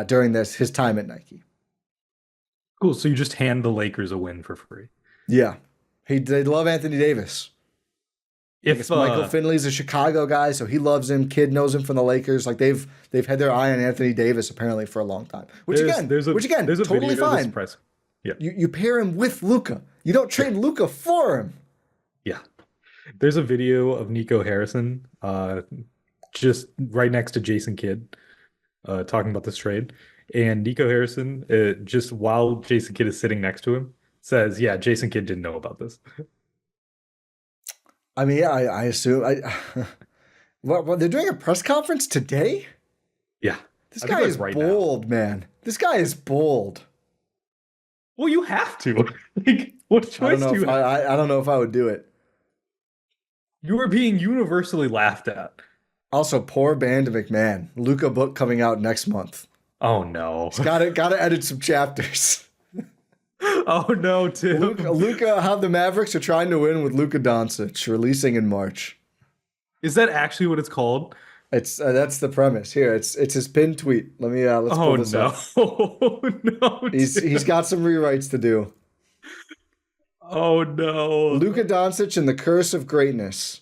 during his time at Nike. Cool. So you just hand the Lakers a win for free. Yeah. They love Anthony Davis. If Michael Finley's a Chicago guy, so he loves him. Kid knows him from the Lakers. Like they've had their eye on Anthony Davis apparently for a long time. Which again, totally fine. Yeah. You pair him with Luka. You don't trade Luka for him. Yeah. There's a video of Nico Harrison just right next to Jason Kidd talking about this trade. And Nico Harrison, just while Jason Kidd is sitting next to him, says, yeah, Jason Kidd didn't know about this. I mean, yeah, I assume. What, they're doing a press conference today? Yeah. This guy is bold, man. This guy is bold. Well, you have to. Like, what choice do you have? I don't know if I would do it. You are being universally laughed at. Also, poor Band McMahon. Luka book coming out next month. Oh no! He's gotta edit some chapters. Oh no, Tim. Luka, how the Mavericks are trying to win with Luka Doncic, releasing in March. Is that actually what it's called? It's that's the premise. Here, it's his pinned tweet. Let's pull this up. Oh no! He's got some rewrites to do. Oh no! Luka Doncic and the Curse of Greatness.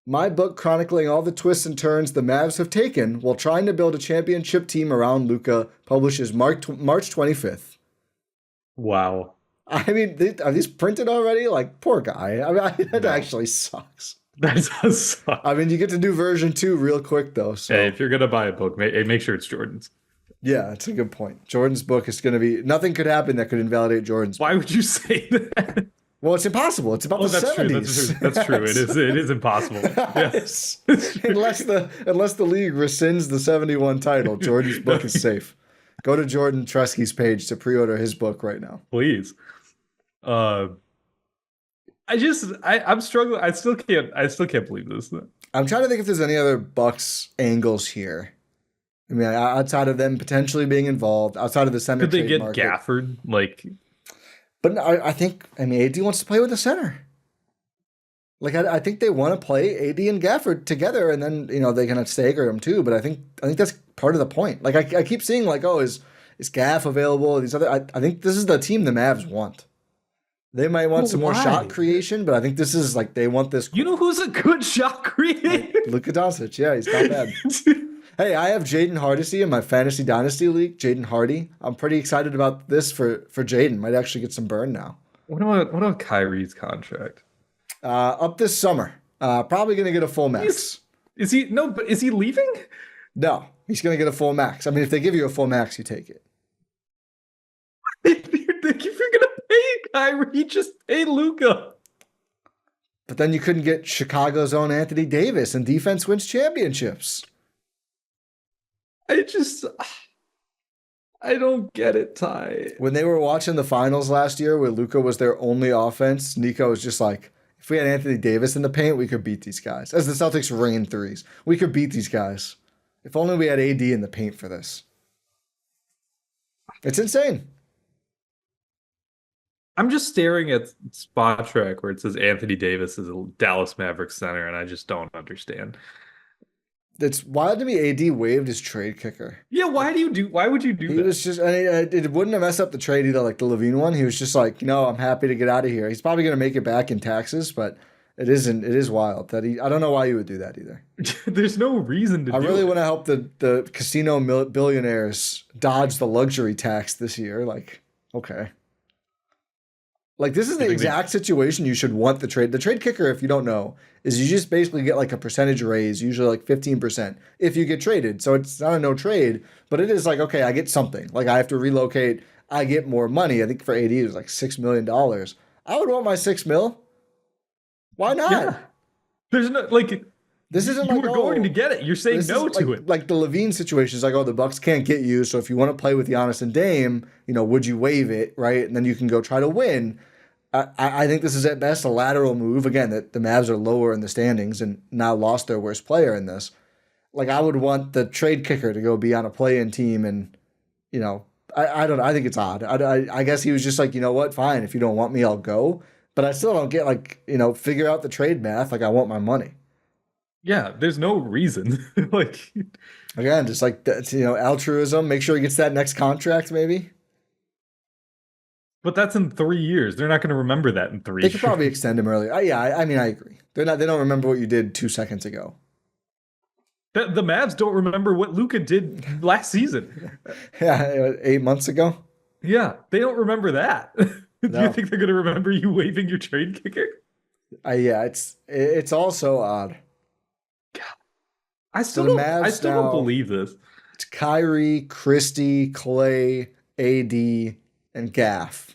My book chronicling all the twists and turns the Mavs have taken while trying to build a championship team around Luka publishes March 25th. Wow. I mean, are these printed already? Like, poor guy. I mean, that actually sucks. That does suck. I mean, you get to do version 2 real quick, though. So. Hey, if you're going to buy a book, make sure it's Jordan's. Yeah, it's a good point. Jordan's book is going to be nothing could happen that could invalidate Jordan's book. Why would you say that? Well, it's impossible. It's about the that's 70s. True. That's true. It is impossible. Yes. unless the league rescinds the 71 title, Jordan's book is safe. Go to Jordan Tresky's page to pre-order his book right now. Please. I'm struggling. I still can't believe this. I'm trying to think if there's any other Bucks angles here. I mean, outside of them potentially being involved, outside of the center. Could they get market. Gafford? But I think AD wants to play with the center. I think they want to play AD and Gafford together, and then they can stagger them too. But I think that's part of the point. I keep seeing is Gaff available? These other. I think this is the team the Mavs want. They might want some more shot creation, but I think this is they want this. You know who's a good shot creator? Luka Doncic. Yeah, he's not bad. Hey, I have Jaden Hardesty in my fantasy dynasty league. Jaden Hardy. I'm pretty excited about this for Jaden. Might actually get some burn now. What about Kyrie's contract? Up this summer. Probably going to get a full max. Is he leaving? No, he's going to get a full max. I mean, if they give you a full max, you take it. If you're going to pay Kyrie, just pay Luka. But then you couldn't get Chicago's own Anthony Davis, and defense wins championships. I don't get it, Ty. When they were watching the finals last year where Luka was their only offense, Nico was just if we had Anthony Davis in the paint, we could beat these guys. As the Celtics rain threes, we could beat these guys. If only we had AD in the paint for this. It's insane. I'm just staring at Spot Track where it says Anthony Davis is a Dallas Mavericks center, and I just don't understand. It's wild to me. AD waived his trade kicker. Yeah, why would you do that? He was just, it wouldn't have messed up the trade either, the Levine one. He was just I'm happy to get out of here. He's probably going to make it back in taxes, but it is wild that I don't know why you would do that either. There's no reason to do it. I really want to help the casino billionaires dodge the luxury tax this year. Okay. This is the exact situation you should want the trade. The trade kicker, if you don't know, is you just basically get a percentage raise, usually 15%, if you get traded. So it's not a no trade, but it is okay, I get something. I have to relocate, I get more money. I think for AD it was $6 million. I would want my $6 million. Why not? Yeah. There's no this isn't you were going to get it. You're saying no to it. The Levine situation is the Bucks can't get you. So if you want to play with Giannis and Dame, would you waive it, right? And then you can go try to win. I think this is at best a lateral move. Again, that the Mavs are lower in the standings and now lost their worst player in this. I would want the trade kicker to go be on a play-in team, and I don't know. I think it's odd. I guess he was just you know what? Fine. If you don't want me, I'll go. But I still don't get figure out the trade math. I want my money. Yeah, there's no reason. Again, just altruism. Make sure he gets that next contract, maybe. But that's in 3 years. They're not going to remember that in 3 years. They could probably extend him earlier. I mean, I agree. They don't remember what you did 2 seconds ago. The Mavs don't remember what Luka did last season. Yeah, 8 months ago. Yeah, they don't remember that. Do you think they're going to remember you waving your trade kicker? Yeah, it's all so odd. God. I still don't believe this. It's Kyrie, Christie, Clay, AD, and Gaff.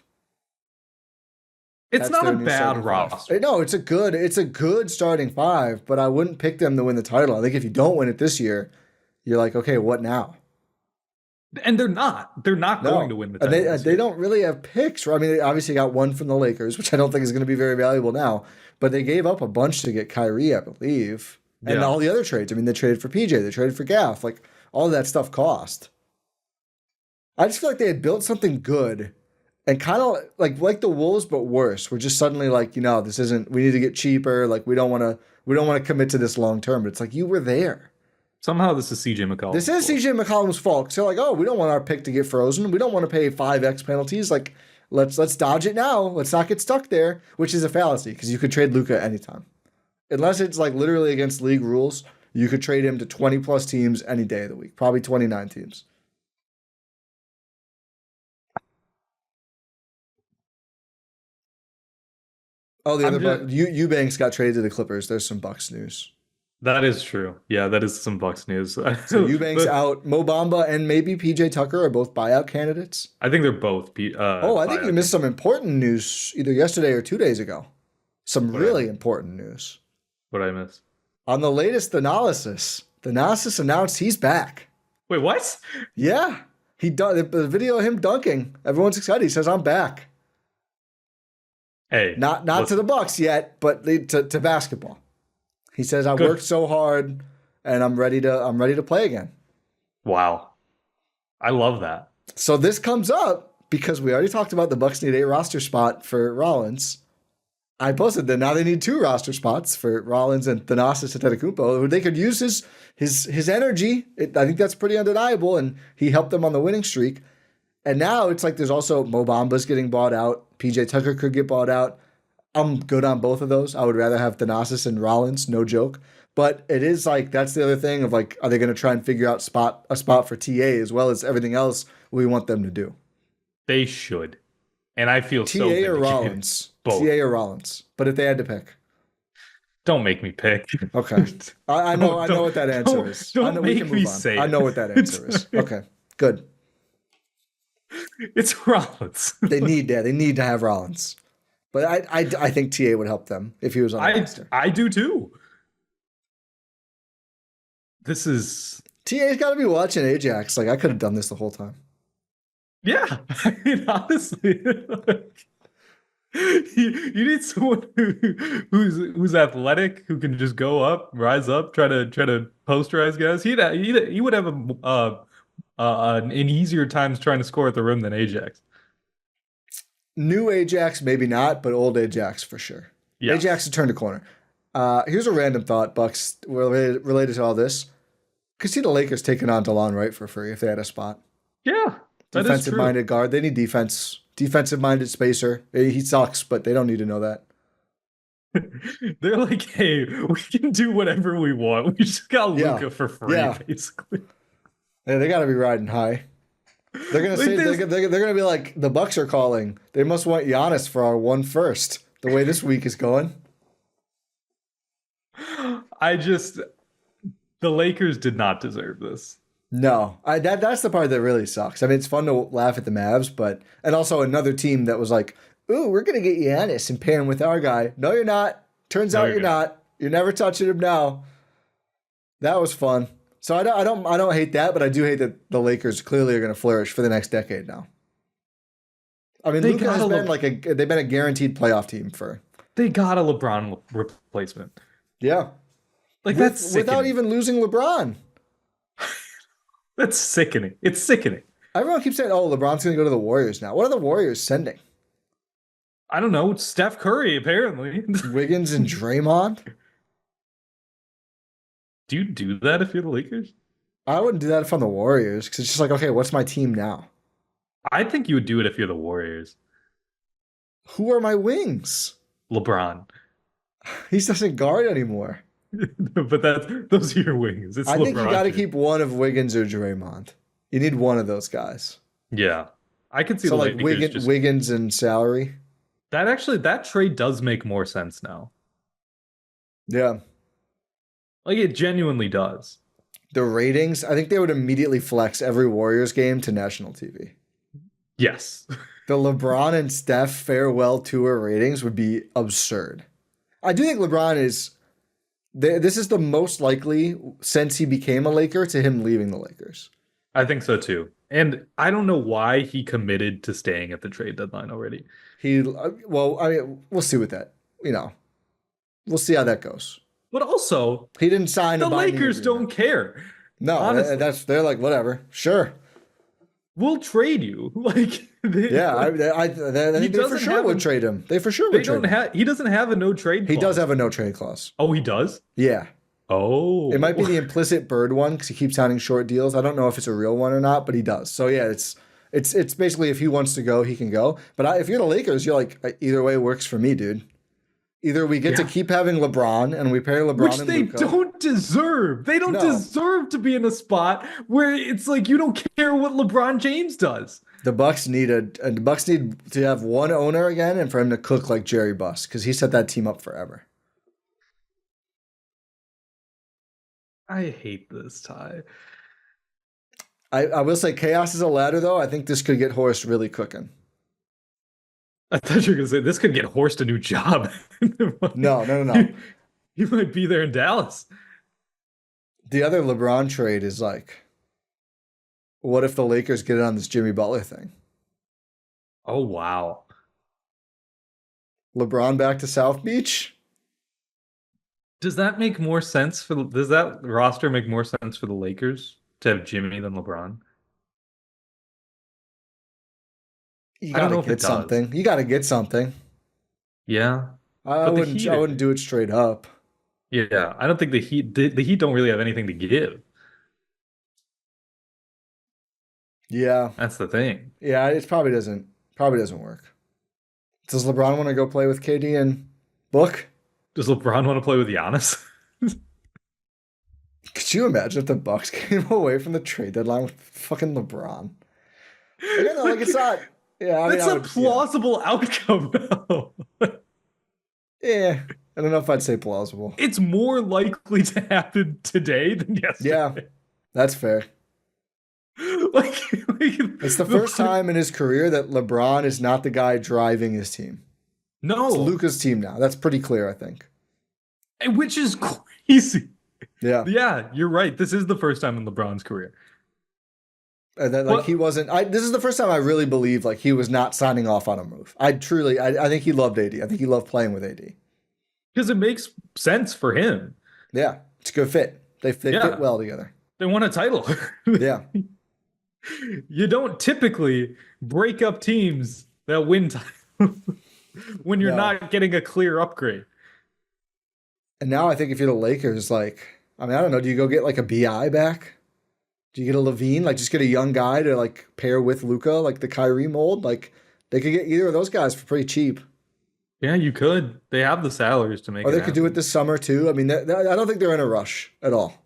It's not a bad roster. No, it's a good starting five, but I wouldn't pick them to win the title. I think if you don't win it this year, you're okay, what now? And they're not going to win the title. They don't really have picks. I mean, they obviously got one from the Lakers, which I don't think is going to be very valuable now, but they gave up a bunch to get Kyrie, I believe. And all the other trades. I mean, they traded for PJ, they traded for Gaff. All of that stuff cost. I just feel they had built something good. And kind of like the Wolves, but worse. We're just suddenly this isn't. We need to get cheaper. We don't want to commit to this long term. But it's you were there. Somehow this is CJ McCollum. This is CJ McCollum's fault. So we don't want our pick to get frozen. We don't want to pay 5x penalties. Let's dodge it now. Let's not get stuck there. Which is a fallacy because you could trade Luka anytime, unless it's literally against league rules. You could trade him to 20+ teams any day of the week. Probably 29 teams. Oh, the other Eubanks got traded to the Clippers. There's some Bucks news. That is true. Yeah, that is some Bucks news. So Eubanks out, Mo Bamba and maybe PJ Tucker are both buyout candidates. I think they're both. I think you missed some important news either yesterday or 2 days ago. Some really important news. What did I miss? On the latest analysis, announced he's back. Wait, what? Yeah. The video of him dunking. Everyone's excited. He says, I'm back. Hey. Not to the Bucks yet, but to basketball. He says, I worked so hard and I'm ready to play again. Wow. I love that. So this comes up because we already talked about the Bucks need a roster spot for Rollins. I posted that now they need 2 roster spots for Rollins and Giannis Antetokounmpo. They could use his energy. I think that's pretty undeniable, and he helped them on the winning streak. And now it's like there's also Mo Bamba's getting bought out. PJ Tucker could get bought out. I'm good on both of those. I would rather have Thanasis and Rollins, no joke. But it is like that's the other thing of like, are they going to try and figure out a spot for TA as well as everything else we want them to do? They should. And I feel TA so or Rollins. Both. TA or Rollins. But if they had to pick. Don't make me pick. Okay. I know what that answer is. Don't make me say it. I know what that answer is. Okay. Good. It's Rollins. They need that. They need to have Rollins. But I think TA would help them if he was on the roster. I do too. This is... TA's got to be watching Ajax. Like, I could have done this the whole time. Yeah. I mean, honestly. You need someone who's athletic, who can just go up, rise up, try to posterize guys. He would have an easier times trying to score at the rim than Ajax. New Ajax, maybe not, but old Ajax for sure. Yes. Ajax has turned a corner. Here's a random thought, Bucks, related to all this. Could see the Lakers taking on DeLon Wright for free if they had a spot. Yeah, defensive-minded guard. They need defense. Defensive-minded spacer. He sucks, but they don't need to know that. They're like, hey, we can do whatever we want. We just got Luka for free, basically. Yeah, they got to be riding high. They're gonna say they're gonna be like, the Bucks are calling. They must want Giannis for our 1 first. The way this week is going. The Lakers did not deserve this. No, that's the part that really sucks. I mean, it's fun to laugh at the Mavs, and also another team that was like, ooh, we're gonna get Giannis and pair him with our guy. No, you're not. Turns out you're not. You're never touching him now. That was fun. So I don't hate that, but I do hate that the Lakers clearly are going to flourish for the next decade now. I mean, Luka has been they've been a guaranteed playoff team for. They got a LeBron replacement. Yeah, that's without even losing LeBron. That's sickening. It's sickening. Everyone keeps saying, "Oh, LeBron's going to go to the Warriors now." What are the Warriors sending? I don't know. Steph Curry, apparently. Wiggins and Draymond. Do you do that if you're the Lakers? I wouldn't do that if I'm the Warriors because it's just like, okay, what's my team now? I think you would do it if you're the Warriors. Who are my wings? LeBron. He doesn't guard anymore. But those are your wings. It's I think you got to keep one of Wiggins or Draymond. You need one of those guys. Yeah, I can see. So like Wiggins and salary. That trade does make more sense now. Yeah. Like, it genuinely does. The ratings, I think they would immediately flex every Warriors game to national TV. Yes. The LeBron and Steph farewell tour ratings would be absurd. I do think LeBron is... This is the most likely, since he became a Laker, to him leaving the Lakers. I think so, too. And I don't know why he committed to staying at the trade deadline already. We'll see with that. We'll see how that goes. But also, he didn't sign. The Lakers don't care. No, honestly. They're like, whatever, sure. We'll trade you. Like, I think they for sure would trade him. They for sure would trade him. He doesn't have a no trade clause. He does have a no trade clause. Oh, he does? Yeah. Oh. It might be the implicit Bird one because he keeps signing short deals. I don't know if it's a real one or not, but he does. So yeah, it's basically if he wants to go, he can go. But if you're the Lakers, you're like, either way works for me, dude. Either we get to keep having LeBron and we pair LeBron and Luka. Which they don't deserve. They don't deserve to be in a spot where it's like you don't care what LeBron James does. The Bucks need to have one owner again and for him to cook like Jerry Buss because he set that team up forever. I hate this tie. I will say chaos is a ladder, though. I think this could get Horst really cooking. I thought you were going to say this could get Horst a new job. No. He might be there in Dallas. The other LeBron trade is like, what if the Lakers get in on this Jimmy Butler thing? Oh, wow. LeBron back to South Beach? Does that make more sense does that roster make more sense for the Lakers to have Jimmy than LeBron? You gotta get something. You gotta get something. Yeah. I wouldn't do it straight up. Yeah, I don't think the Heat don't really have anything to give. Yeah. That's the thing. Yeah, it probably doesn't work. Does LeBron want to go play with KD and Book? Does LeBron want to play with Giannis? Could you imagine if the Bucks came away from the trade deadline with fucking LeBron? Like it's not. Yeah, I mean, that's a plausible outcome, though. Yeah, I don't know if I'd say plausible. It's more likely to happen today than yesterday. Yeah, that's fair. It's the first time in his career that LeBron is not the guy driving his team. No. It's Luka's team now. That's pretty clear, I think. Which is crazy. Yeah. Yeah, you're right. This is the first time in LeBron's career. And then, he wasn't. This is the first time I really believe he was not signing off on a move. I think he loved AD. I think he loved playing with AD. Because it makes sense for him. Yeah, it's a good fit. They fit well together. They won a title. Yeah. You don't typically break up teams that win titles when you're not getting a clear upgrade. And now I think if you're the Lakers, I don't know, do you go get a BI back? Do you get a Levine? Just get a young guy to pair with Luka, the Kyrie mold? They could get either of those guys for pretty cheap. Yeah, you could. They have the salaries to make it. Or they could do it this summer too. I mean, I don't think they're in a rush at all.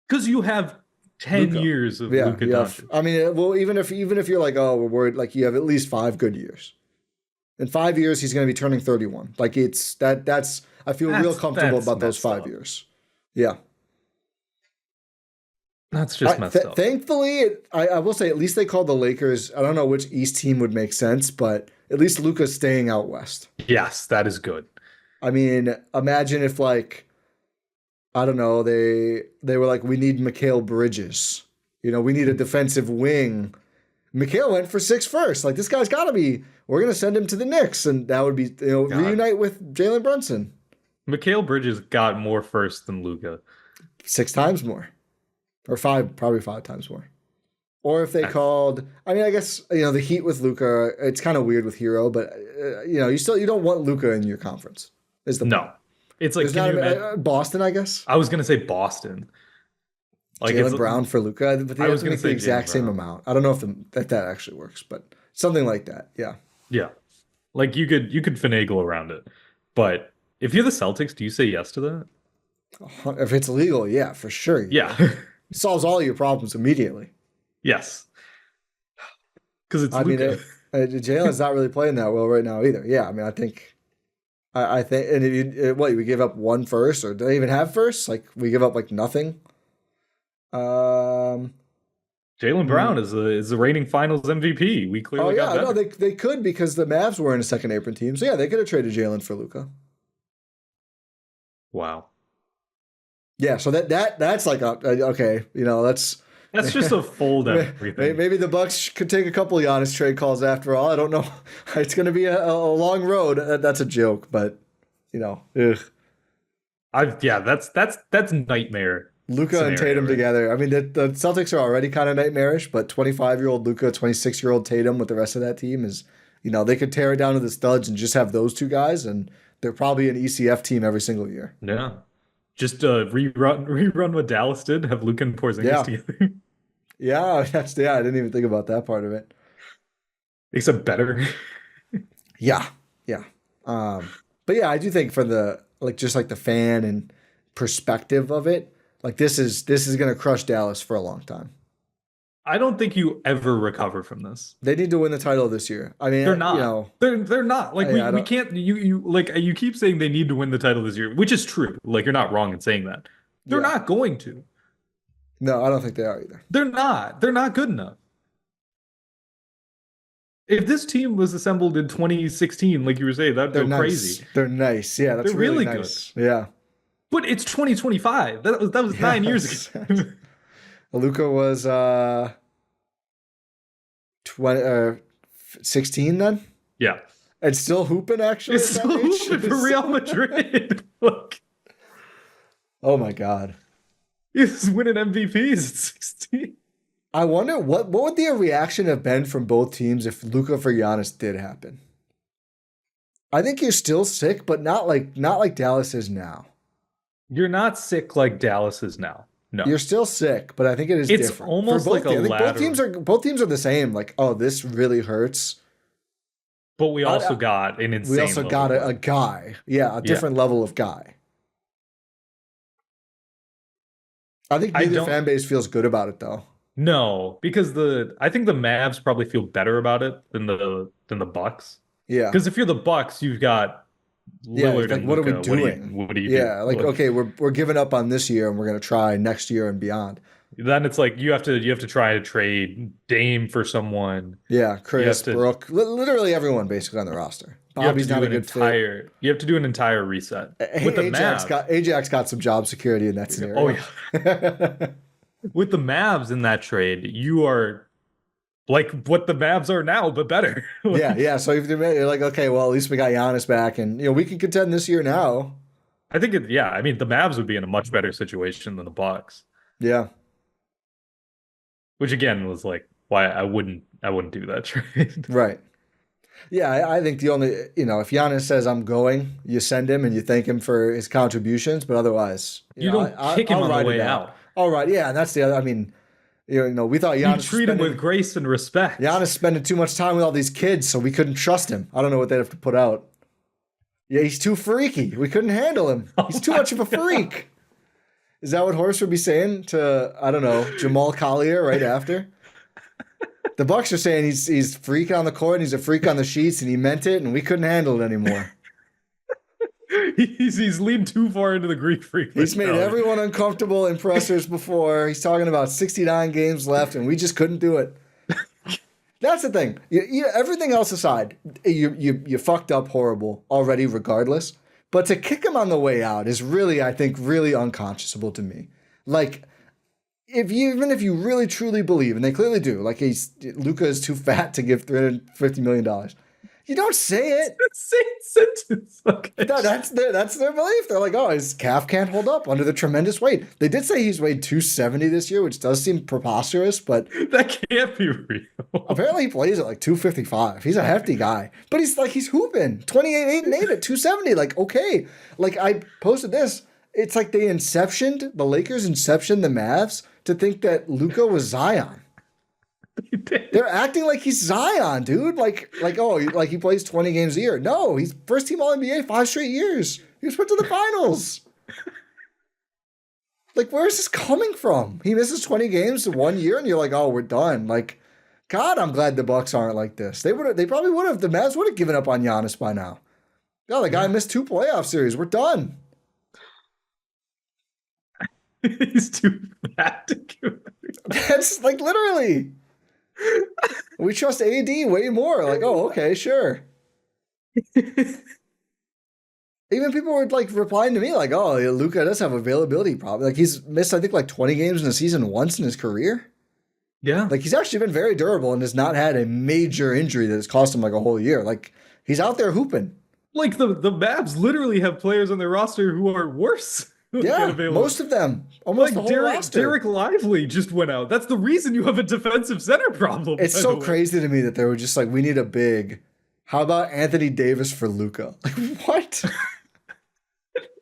Because you have 10 years of Luka Doncic. I mean, well, even if you're we're worried, you have at least 5 good years. In 5 years, he's going to be turning 31. I feel real comfortable about those 5 years. Yeah. That's just messed up. Thankfully, I will say at least they called the Lakers. I don't know which East team would make sense, but at least Luka's staying out West. Yes, that is good. I mean, imagine if I don't know, they were we need Mikal Bridges. We need a defensive wing. Mikal went for 6 first. This guy's got to be. We're gonna send him to the Knicks, and that would be reunite with Jalen Brunson. Mikal Bridges got more first than Luka. 6 times more. Or 5, probably 5 times more. Or if they called, I mean, I guess, the Heat with Luka, it's kind of weird with Hero, but, you don't want Luka in your conference. No. It's Boston, I guess? I was going to say Boston. Jaylen Brown for Luka, but they have to make the exact same amount. I don't know if that actually works, but something like that, yeah. Yeah. You could finagle around it. But if you're the Celtics, do you say yes to that? If it's legal, yeah, for sure. Yeah. It solves all your problems immediately. Yes. Because it's Luka. Jalen's not really playing that well right now either. Yeah, I mean, I think, and if we give up 1 first, or do they even have first? We give up nothing. Jaylen Brown is the reigning Finals MVP. We clearly got better. No, they could because the Mavs were in a second apron team. So yeah, they could have traded Jaylen for Luka. Wow. Yeah, so that's okay, that's just a fold everything. Maybe the Bucks could take a couple of Giannis trade calls after all. I don't know. It's going to be a long road. That's a joke, but ugh. That's nightmare. Luka and Tatum together. I mean, the Celtics are already kind of nightmarish, but 25-year-old Luka, 26-year-old Tatum with the rest of that team is, they could tear it down to the studs and just have those 2 guys, and they're probably an ECF team every single year. Yeah. Just rerun what Dallas did, have Luka and Porzingis together. Yeah, I didn't even think about that part of it. Except better. Yeah. But yeah, I do think for the the fan and perspective of it, this is gonna crush Dallas for a long time. I don't think you ever recover from this. They need to win the title this year. I mean, they're not. They're not. We can't. You keep saying they need to win the title this year, which is true. You're not wrong in saying that. They're not going to. No, I don't think they are either. They're not. They're not good enough. If this team was assembled in 2016, like you were saying, that'd go crazy. They're nice. Yeah, that's They're really nice. Good. Yeah. But it's 2025. That was 9 years ago. Luka was 16 then? Yeah. And still hooping, actually? It's still hooping for Real Madrid. Look. Oh, my God. He's winning MVPs at 16. I wonder what would the reaction have been from both teams if Luka for Giannis did happen? I think you're still sick, but not like Dallas is now. You're not sick like Dallas is now. No. You're still sick, but I think it is it's different. Almost like a ladder. Both teams are the same. Like, oh, this really hurts. But we also got an insane. We also got a guy. Yeah, a different level of guy. I think neither fan base feels good about it though. No, because I think the Mavs probably feel better about it than the Bucks. Yeah. Because if you're the Bucks, you've got Lillard and what Luka. are we doing? What do you do? Yeah, like okay, we're giving up on this year and we're gonna try next year and beyond. Then it's like you have to try to trade Dame for someone. Yeah, Chris, Brooke, literally everyone basically on the roster. Bobby's not a good fit. You have to do an entire reset. With the Ajax got some job security in that scenario. Oh yeah. With the Mavs in that trade, you are like what the Mavs are now, but better. Yeah. So if you're like, okay, well, at least we got Giannis back, and we can contend this year now. I think I mean, the Mavs would be in a much better situation than the Bucks. Yeah. Which again was like why I wouldn't do that trade. Right. Yeah, I think the only if Giannis says I'm going, you send him and you thank him for his contributions, but otherwise you don't kick him on the way out. All right, yeah, and that's the other. I mean, we thought Giannis you treat him with grace and respect. Giannis spending too much time with all these kids, so we couldn't trust him. I don't know what they'd have to put out. Yeah, he's too freaky. We couldn't handle him. He's too much of a freak. Is that what Horst would be saying to, I don't know, Jamal Collier right after? The Bucks are saying he's freak on the court and he's a freak on the sheets and he meant it and we couldn't handle it anymore. He's leaned too far into the Greek freak. He's made everyone uncomfortable in pressers before. He's talking about 69 games left and we just couldn't do it. That's the thing. Everything else aside, you fucked up horrible already regardless. But to kick him on the way out is really, I think, really unconscionable to me. Like, even if you really truly believe, and they clearly do, like Luka is too fat to give $350 million. You don't say it. Same sentence. Okay. That's their belief. They're like, oh, his calf can't hold up under the tremendous weight. They did say he's weighed 270 this year, which does seem preposterous, but that can't be real. Apparently he plays at like 255. He's a hefty guy. But he's hooping. 28, 8, and 8 at 270. Like, okay. Like I posted this. It's like the Lakers inceptioned the Mavs to think that Luka was Zion. They're acting like he's Zion, dude. Like he plays 20 games a year. No, he's first team All NBA 5 straight years. He was put to the finals. Like, where is this coming from? He misses 20 games 1 year, and you're like, oh, we're done. Like, God, I'm glad the Bucks aren't like this. They probably would have. The Mavs would have given up on Giannis by now. No, the guy missed 2 playoff series. We're done. He's too fat to give. That's like literally. We trust AD way more. Like, oh, okay, sure. Even people were like replying to me like, oh, Luka does have availability problem. Like he's missed, I think, like 20 games in a season once in his career. Yeah. Like he's actually been very durable and has not had a major injury that has cost him like a whole year. Like he's out there hooping. Like the Mavs literally have players on their roster who are worse. Yeah, most of them. Almost like the whole roster. Derek Lively just went out. That's the reason you have a defensive center problem. It's so crazy to me that they were just like, we need a big. How about Anthony Davis for Luka? Like, what?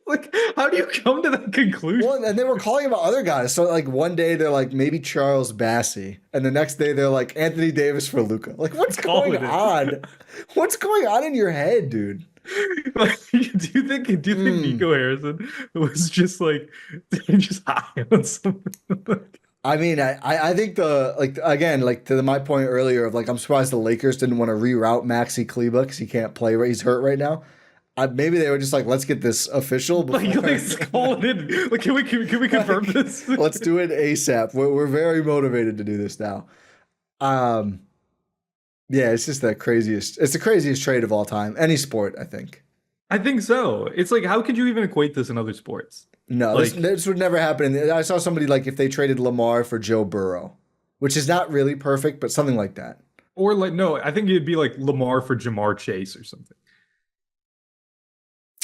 Like, how do you come to that conclusion? Well, and they were calling about other guys. So, like, one day they're like, maybe Charles Bassey. And the next day they're like, Anthony Davis for Luka. Like, what's going on? What's going on in your head, dude? Like, do you think Nico Harrison was just like just high on something? I mean, I think to my point earlier of like, I'm surprised the Lakers didn't want to reroute Maxi Kleber because he can't play. He's hurt right now. Maybe they were just like, let's get this official. Let's call it in. Like, can we confirm this? Let's do it ASAP. We're very motivated to do this now. Yeah, it's just the craziest. It's the craziest trade of all time. Any sport, I think. I think so. It's like, how could you even equate this in other sports? No, like, this would never happen. I saw somebody like if they traded Lamar for Joe Burrow, which is not really perfect, but something like that. Or like, no, I think it'd be like Lamar for Jamar Chase or something.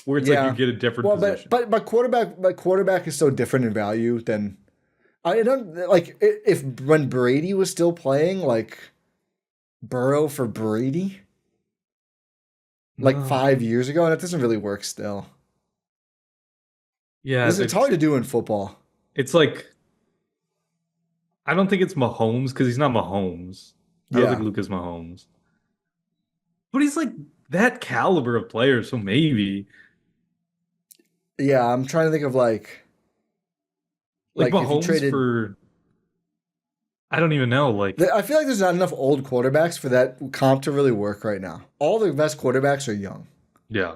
Where it's like you get a different position. But my quarterback is so different in value than I don't like if when Brady was still playing, like Burrow for Brady, like 5 years ago, and it doesn't really work still. Yeah, it's hard to do in football. It's like I don't think it's Mahomes because he's not Mahomes. I don't think Luka's Mahomes, but he's like that caliber of player, so maybe. Yeah, I'm trying to think of like Mahomes for. I don't even know. Like, I feel like there's not enough old quarterbacks for that comp to really work right now. All the best quarterbacks are young. Yeah.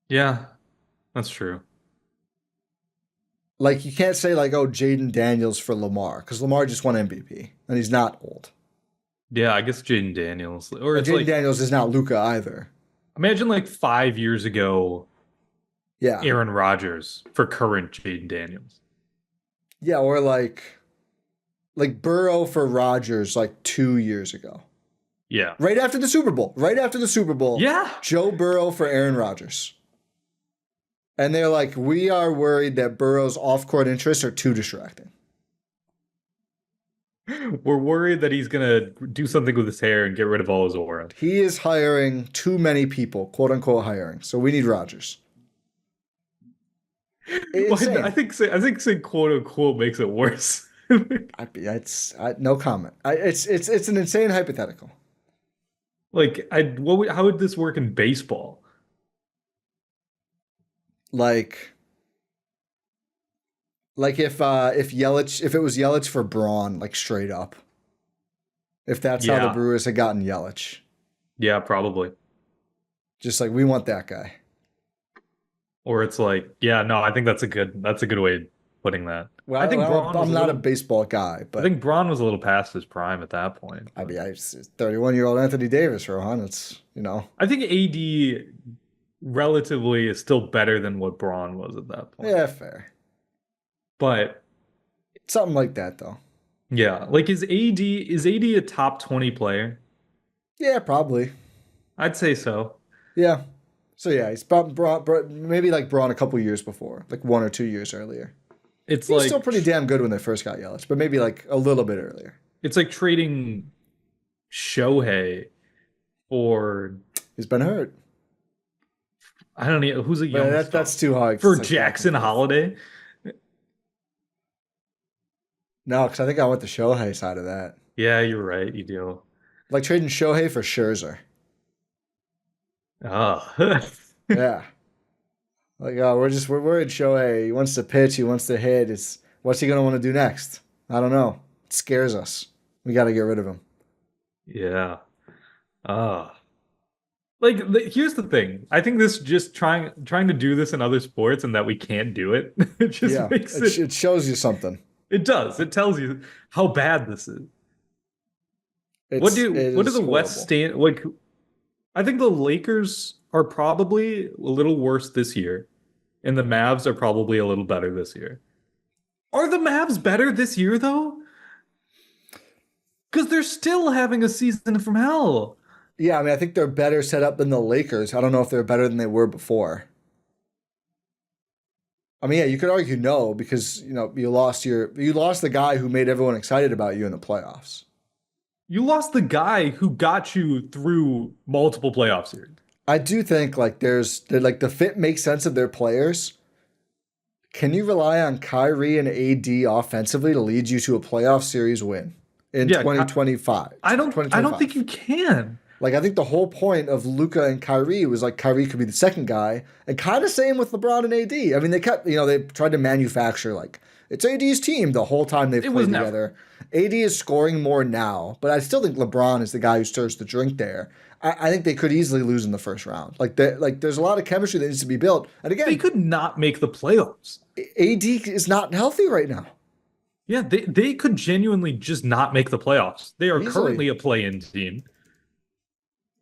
Yeah, that's true. Like, you can't say like, oh, Jaden Daniels for Lamar because Lamar just won MVP and he's not old. Yeah, I guess Jaden Daniels or Jaden Daniels is not Luka either. Imagine like 5 years ago, Aaron Rodgers for current Jaden Daniels. Yeah, or like Burrow for Rodgers like 2 years ago. Yeah. Right after the Super Bowl. Yeah. Joe Burrow for Aaron Rodgers. And they're like, we are worried that Burrow's off-court interests are too distracting. We're worried that he's going to do something with his hair and get rid of all his aura. He is hiring too many people, quote unquote hiring. So we need Rodgers. Well, I think saying quote unquote makes it worse. No comment. It's an insane hypothetical. Like, how would this work in baseball? Like if it was Yelich for Braun, like straight up. If that's how the Brewers had gotten Yelich. Yeah, probably. Just like, we want that guy. Or it's like, I think that's a good way of putting that. Well, I think I'm not a baseball guy, but I think Braun was a little past his prime at that point. I mean, 31-year-old Anthony Davis, Rohan. It's, I think AD relatively is still better than what Braun was at that point. Yeah, fair. But something like that, though. Yeah, like is AD a top 20 player? Yeah, probably. I'd say so. Yeah. So yeah, he's maybe like Braun a couple years before, like 1 or 2 years earlier. He's still pretty damn good when they first got Yelich, but maybe like a little bit earlier. It's like trading Shohei for. He's been hurt. I don't know who's a young. That's too hard for Jackson Holiday. No, because I think I went the Shohei side of that. Yeah, you're right. You do. Like trading Shohei for Scherzer. Oh. Yeah. Like, we're worried Shohei. He wants to pitch. He wants to hit. What's he going to want to do next? I don't know. It scares us. We got to get rid of him. Yeah. Here's the thing. I think this just trying to do this in other sports and that we can't do it. It just makes it. It shows you something. It does. It tells you how bad this is. What do the West stand like? I think the Lakers are probably a little worse this year, and the Mavs are probably a little better this year. Are the Mavs better this year though? Because they're still having a season from hell. Yeah, I mean, I think they're better set up than the Lakers. I don't know if they're better than they were before. I mean, yeah, you could argue no because you lost the guy who made everyone excited about you in the playoffs. You lost the guy who got you through multiple playoff series. I do think the fit makes sense of their players. Can you rely on Kyrie and AD offensively to lead you to a playoff series win in 2025? I don't think you can. Like, I think the whole point of Luka and Kyrie was like Kyrie could be the second guy, and kind of same with LeBron and AD. I mean, they kept, they tried to manufacture like it's AD's team the whole time they've played together. AD is scoring more now, but I still think LeBron is the guy who stirs the drink there. I think they could easily lose in the first round. There's a lot of chemistry that needs to be built. And again, they could not make the playoffs. AD is not healthy right now. Yeah, they could genuinely just not make the playoffs. They are currently a play-in team.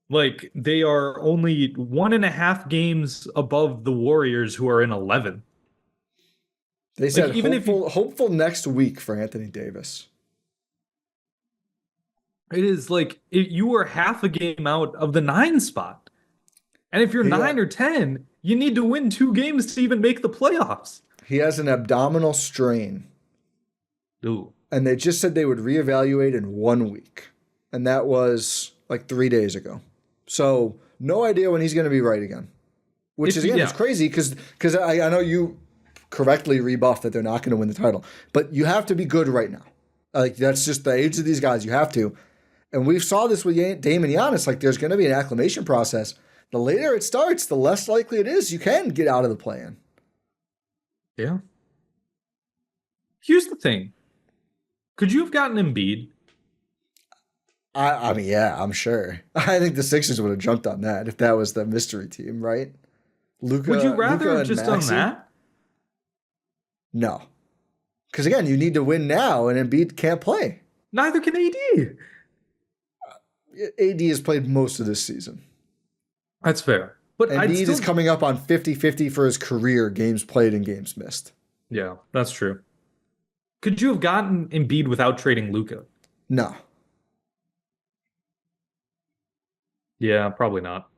Like, they are only 1.5 games above the Warriors, who are in 11. They said hopeful next week for Anthony Davis. It is like you are half a game out of the 9 spot. And if you're 9 or 10, you need to win 2 games to even make the playoffs. He has an abdominal strain. Ooh. And they just said they would reevaluate in 1 week. And that was like 3 days ago. So no idea when he's going to be right again. Which is, again, it's crazy because I know you correctly rebuffed that they're not going to win the title. But you have to be good right now. Like, that's just the age of these guys. You have to. And we saw this with Dame and Giannis. Like, there's going to be an acclimation process. The later it starts, the less likely it is you can get out of the play-in. Yeah. Here's the thing. Could you have gotten Embiid? I mean, yeah, I'm sure. I think the Sixers would have jumped on that if that was the mystery team, right? Luka, would you rather have just done Maxey? that? No. Because, again, you need to win now, and Embiid can't play. Neither can AD. AD has played most of this season. That's fair. But Embiid is coming up on 50-50 for his career, games played and games missed. Yeah, that's true. Could you have gotten Embiid without trading Luka? No. Yeah, probably not.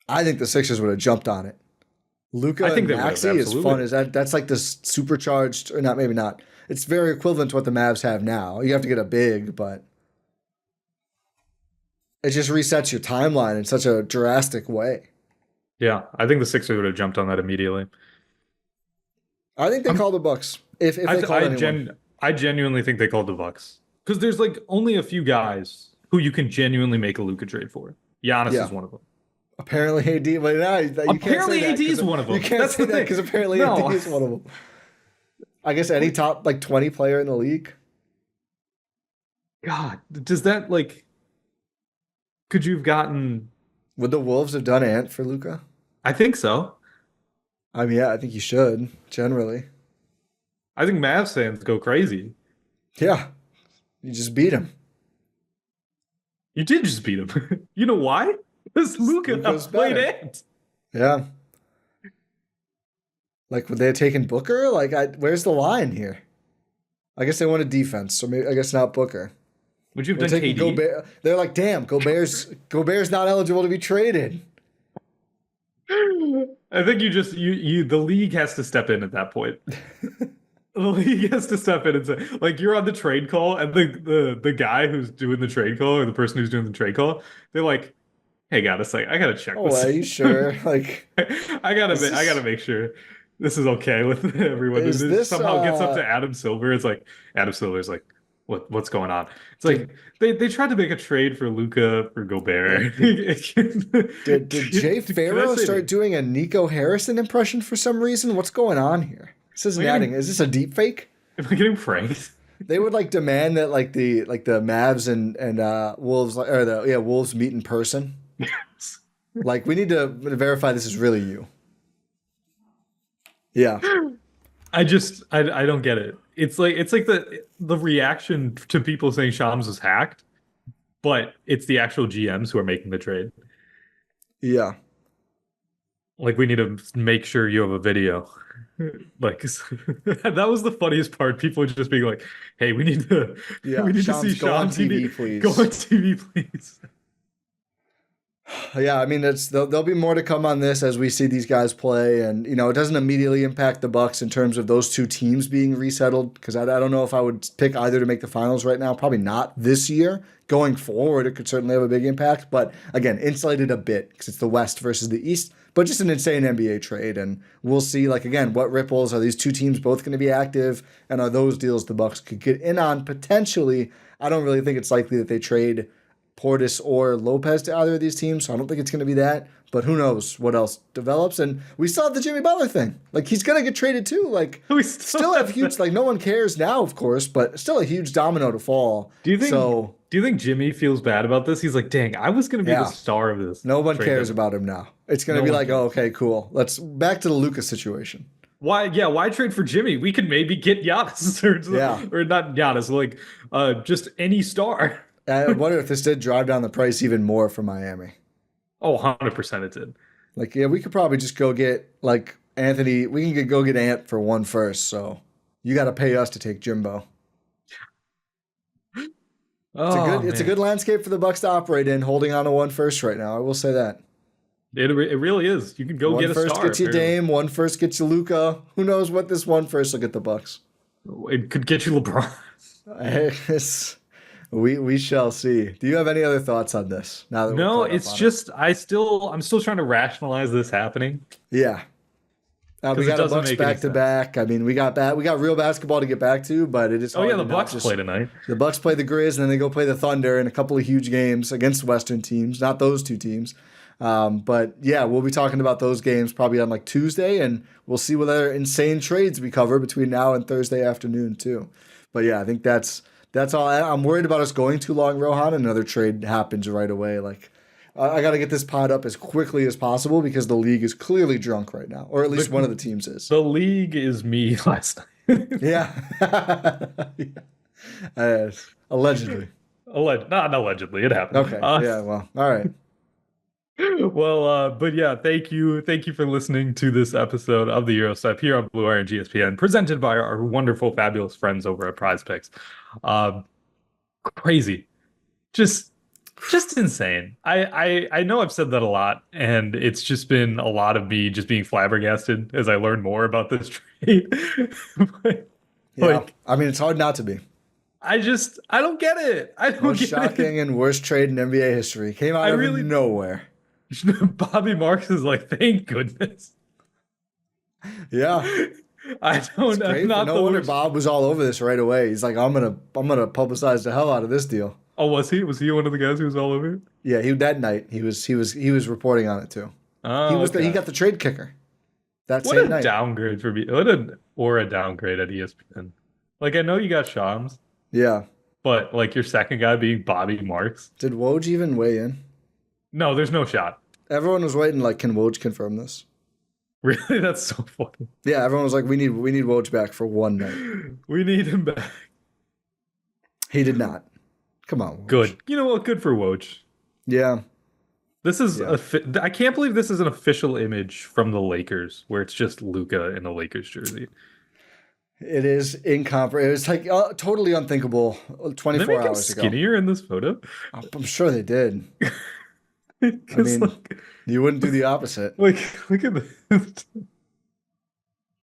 I think the Sixers would have jumped on it. Luka and Maxey is fun as that. That's like this supercharged, or not, maybe not. It's very equivalent to what the Mavs have now. You have to get a big, but it just resets your timeline in such a drastic way. Yeah, I think the Sixers would have jumped on that immediately. I think they called the Bucks. If they called anyone. I genuinely think they called the Bucks. Because there's like only a few guys who you can genuinely make a Luka trade for. Giannis is one of them. Apparently AD, but apparently AD is one of them. You can't say that because apparently AD is one of them. I guess any top like 20 player in the league. God, does that like? Could you have gotten? Would the Wolves have done Ant for Luka? I think so. I mean, yeah, I think you should generally. I think Mavs fans go crazy. Yeah, you just beat him. You did just beat him. You know why? Because Luka played Ant. Yeah. Like, would they have taken Booker? Like, where's the line here? I guess they wanted defense, so maybe I guess not Booker. Would you have done KD? Gobert. They're like, damn, Gobert's not eligible to be traded. I think the league has to step in at that point. The league has to step in and say, like, you're on the trade call, and the guy who's doing the trade call, or the person who's doing the trade call, they're like, hey, I gotta check this. Are you sure? Like, I gotta make sure this is okay with everyone. This somehow gets up to Adam Silver. It's like Adam Silver's like, what's going on? It's like they tried to make a trade for Luka for Gobert. Did Jay Farrow start doing a Nico Harrison impression for some reason? What's going on here? This isn't adding. Is this a deep fake? Am I getting pranked? They would like demand that like the Mavs and Wolves Wolves meet in person. Yes. Like, we need to verify this is really you. Yeah. I don't get it. It's like the reaction to people saying Shams was hacked, but it's the actual GMs who are making the trade. Yeah. Like, we need to make sure you have a video. Like, that was the funniest part. People just being like, "Hey, we need to see go on Shams. TV, please. Go on TV, please." Yeah, I mean, there'll be more to come on this as we see these guys play, and it doesn't immediately impact the Bucks in terms of those two teams being resettled, because I don't know if I would pick either to make the finals right now. Probably not this year. Going forward, it could certainly have a big impact, but again, insulated a bit because it's the West versus the East. But just an insane NBA trade, and we'll see. Like, again, what ripples are these two teams both going to be active, and are those deals the Bucks could get in on potentially? I don't really think it's likely that they trade Portis or Lopez to either of these teams, so I don't think it's going to be that. But who knows what else develops? And we still have the Jimmy Butler thing. Like, he's going to get traded too. Like, we still have huge. Like, no one cares now, of course, but still a huge domino to fall. Do you think Jimmy feels bad about this? He's like, dang, I was going to be the star of this. No one cares about him now. It's going to be like, oh, okay, cool. Let's back to the Luka situation. Why? Yeah, why trade for Jimmy? We could maybe get Giannis or not Giannis, like just any star. I wonder if this did drive down the price even more for Miami. Oh, 100% it did. Like, yeah, we could probably just go get, like, Anthony. We can go get Ant for 1 first, so you got to pay us to take Jimbo. It's a good landscape for the Bucks to operate in, holding on to 1 first right now. I will say that. It really is. You can go get a star. 1 first gets you Dame, 1 first gets you Luka. Who knows what this 1 first will get the Bucks? It could get you LeBron. We shall see. Do you have any other thoughts on this? No, it's just I'm still trying to rationalize this happening. Yeah. We got a Bucks back to back. I mean, we got real basketball to get back to, but it is hard. Oh yeah, the Bucks play tonight. The Bucks play the Grizz, and then they go play the Thunder in a couple of huge games against Western teams, not those 2 teams. But yeah, we'll be talking about those games probably on like Tuesday, and we'll see what other insane trades we cover between now and Thursday afternoon too. But yeah, I think that's all. I'm worried about us going too long, Rohan, and another trade happens right away. Like, I got to get this pod up as quickly as possible because the league is clearly drunk right now, or at least one of the teams is. The league is me last night. Yeah. Allegedly. Not allegedly. It happened. Okay. Yeah. Well. All right. Well, but yeah, thank you for listening to this episode of the Gyro Step here on Blue Wire and GSPN, presented by our wonderful, fabulous friends over at Prize Picks. Crazy, just insane. I know I've said that a lot, and it's just been a lot of me just being flabbergasted as I learn more about this trade. I mean, it's hard not to be. I don't get it. Most shocking and worst trade in NBA history. Came out of nowhere. Bobby Marks is like, thank goodness. Yeah. No wonder Bob was all over this right away. He's like, I'm gonna publicize the hell out of this deal. Oh, was he? Was he one of the guys who was all over it? Yeah, that night he was reporting on it too. Oh, he got the trade kicker. That same night. What a downgrade for me. Or a downgrade at ESPN. Like, I know you got Shams. Yeah. But like your second guy being Bobby Marks. Did Woj even weigh in? No, there's no shot. Everyone was waiting, like, can Woj confirm this? Really? That's so funny. Yeah, everyone was like, we need Woj back for 1 night. We need him back. He did not. Come on, Woj. Good. You know what? Good for Woj. Yeah. This is I can't believe this is an official image from the Lakers where it's just Luka in a Lakers jersey. It is incomprehensible. It's like totally unthinkable 24 hours ago. Skinnier in this photo? I'm sure they did. I mean, you wouldn't do the opposite. Like, look at this.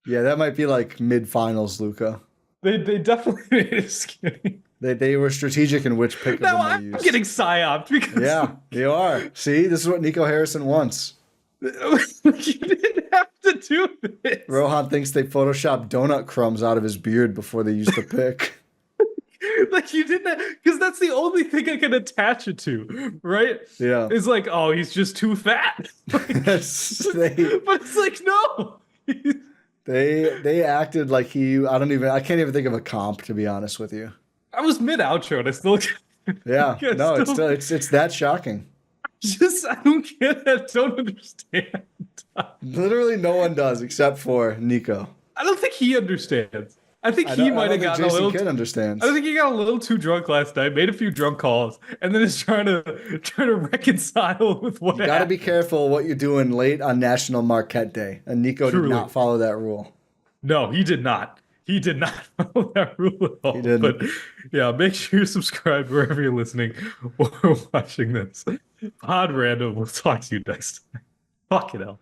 Yeah, that might be like mid-finals, Luka. They definitely made it skinny. They were strategic in which pick of them they used. I'm getting psyoped because yeah, you are. See, this is what Nico Harrison wants. You didn't have to do this. Rohan thinks they photoshopped donut crumbs out of his beard before they used the pick. Like, you didn't, because that's the only thing I can attach it to, right? Yeah. It's like, oh, he's just too fat. Like, but it's like, no. They acted like I can't even think of a comp, to be honest with you. I was mid outro and I still it's that shocking. I don't get it. I don't understand. Literally no one does except for Nico. I don't think he understands. I think he might have gotten a little. Understands. I think he got a little too drunk last night, made a few drunk calls, and then is trying to reconcile with what. You got to be careful what you're doing late on National Marquette Day, and Nico did not follow that rule. No, he did not. He did not follow that rule at all. He didn't. But yeah, make sure you subscribe wherever you're listening or watching this. Pod Random. We'll talk to you next time. Fucking hell.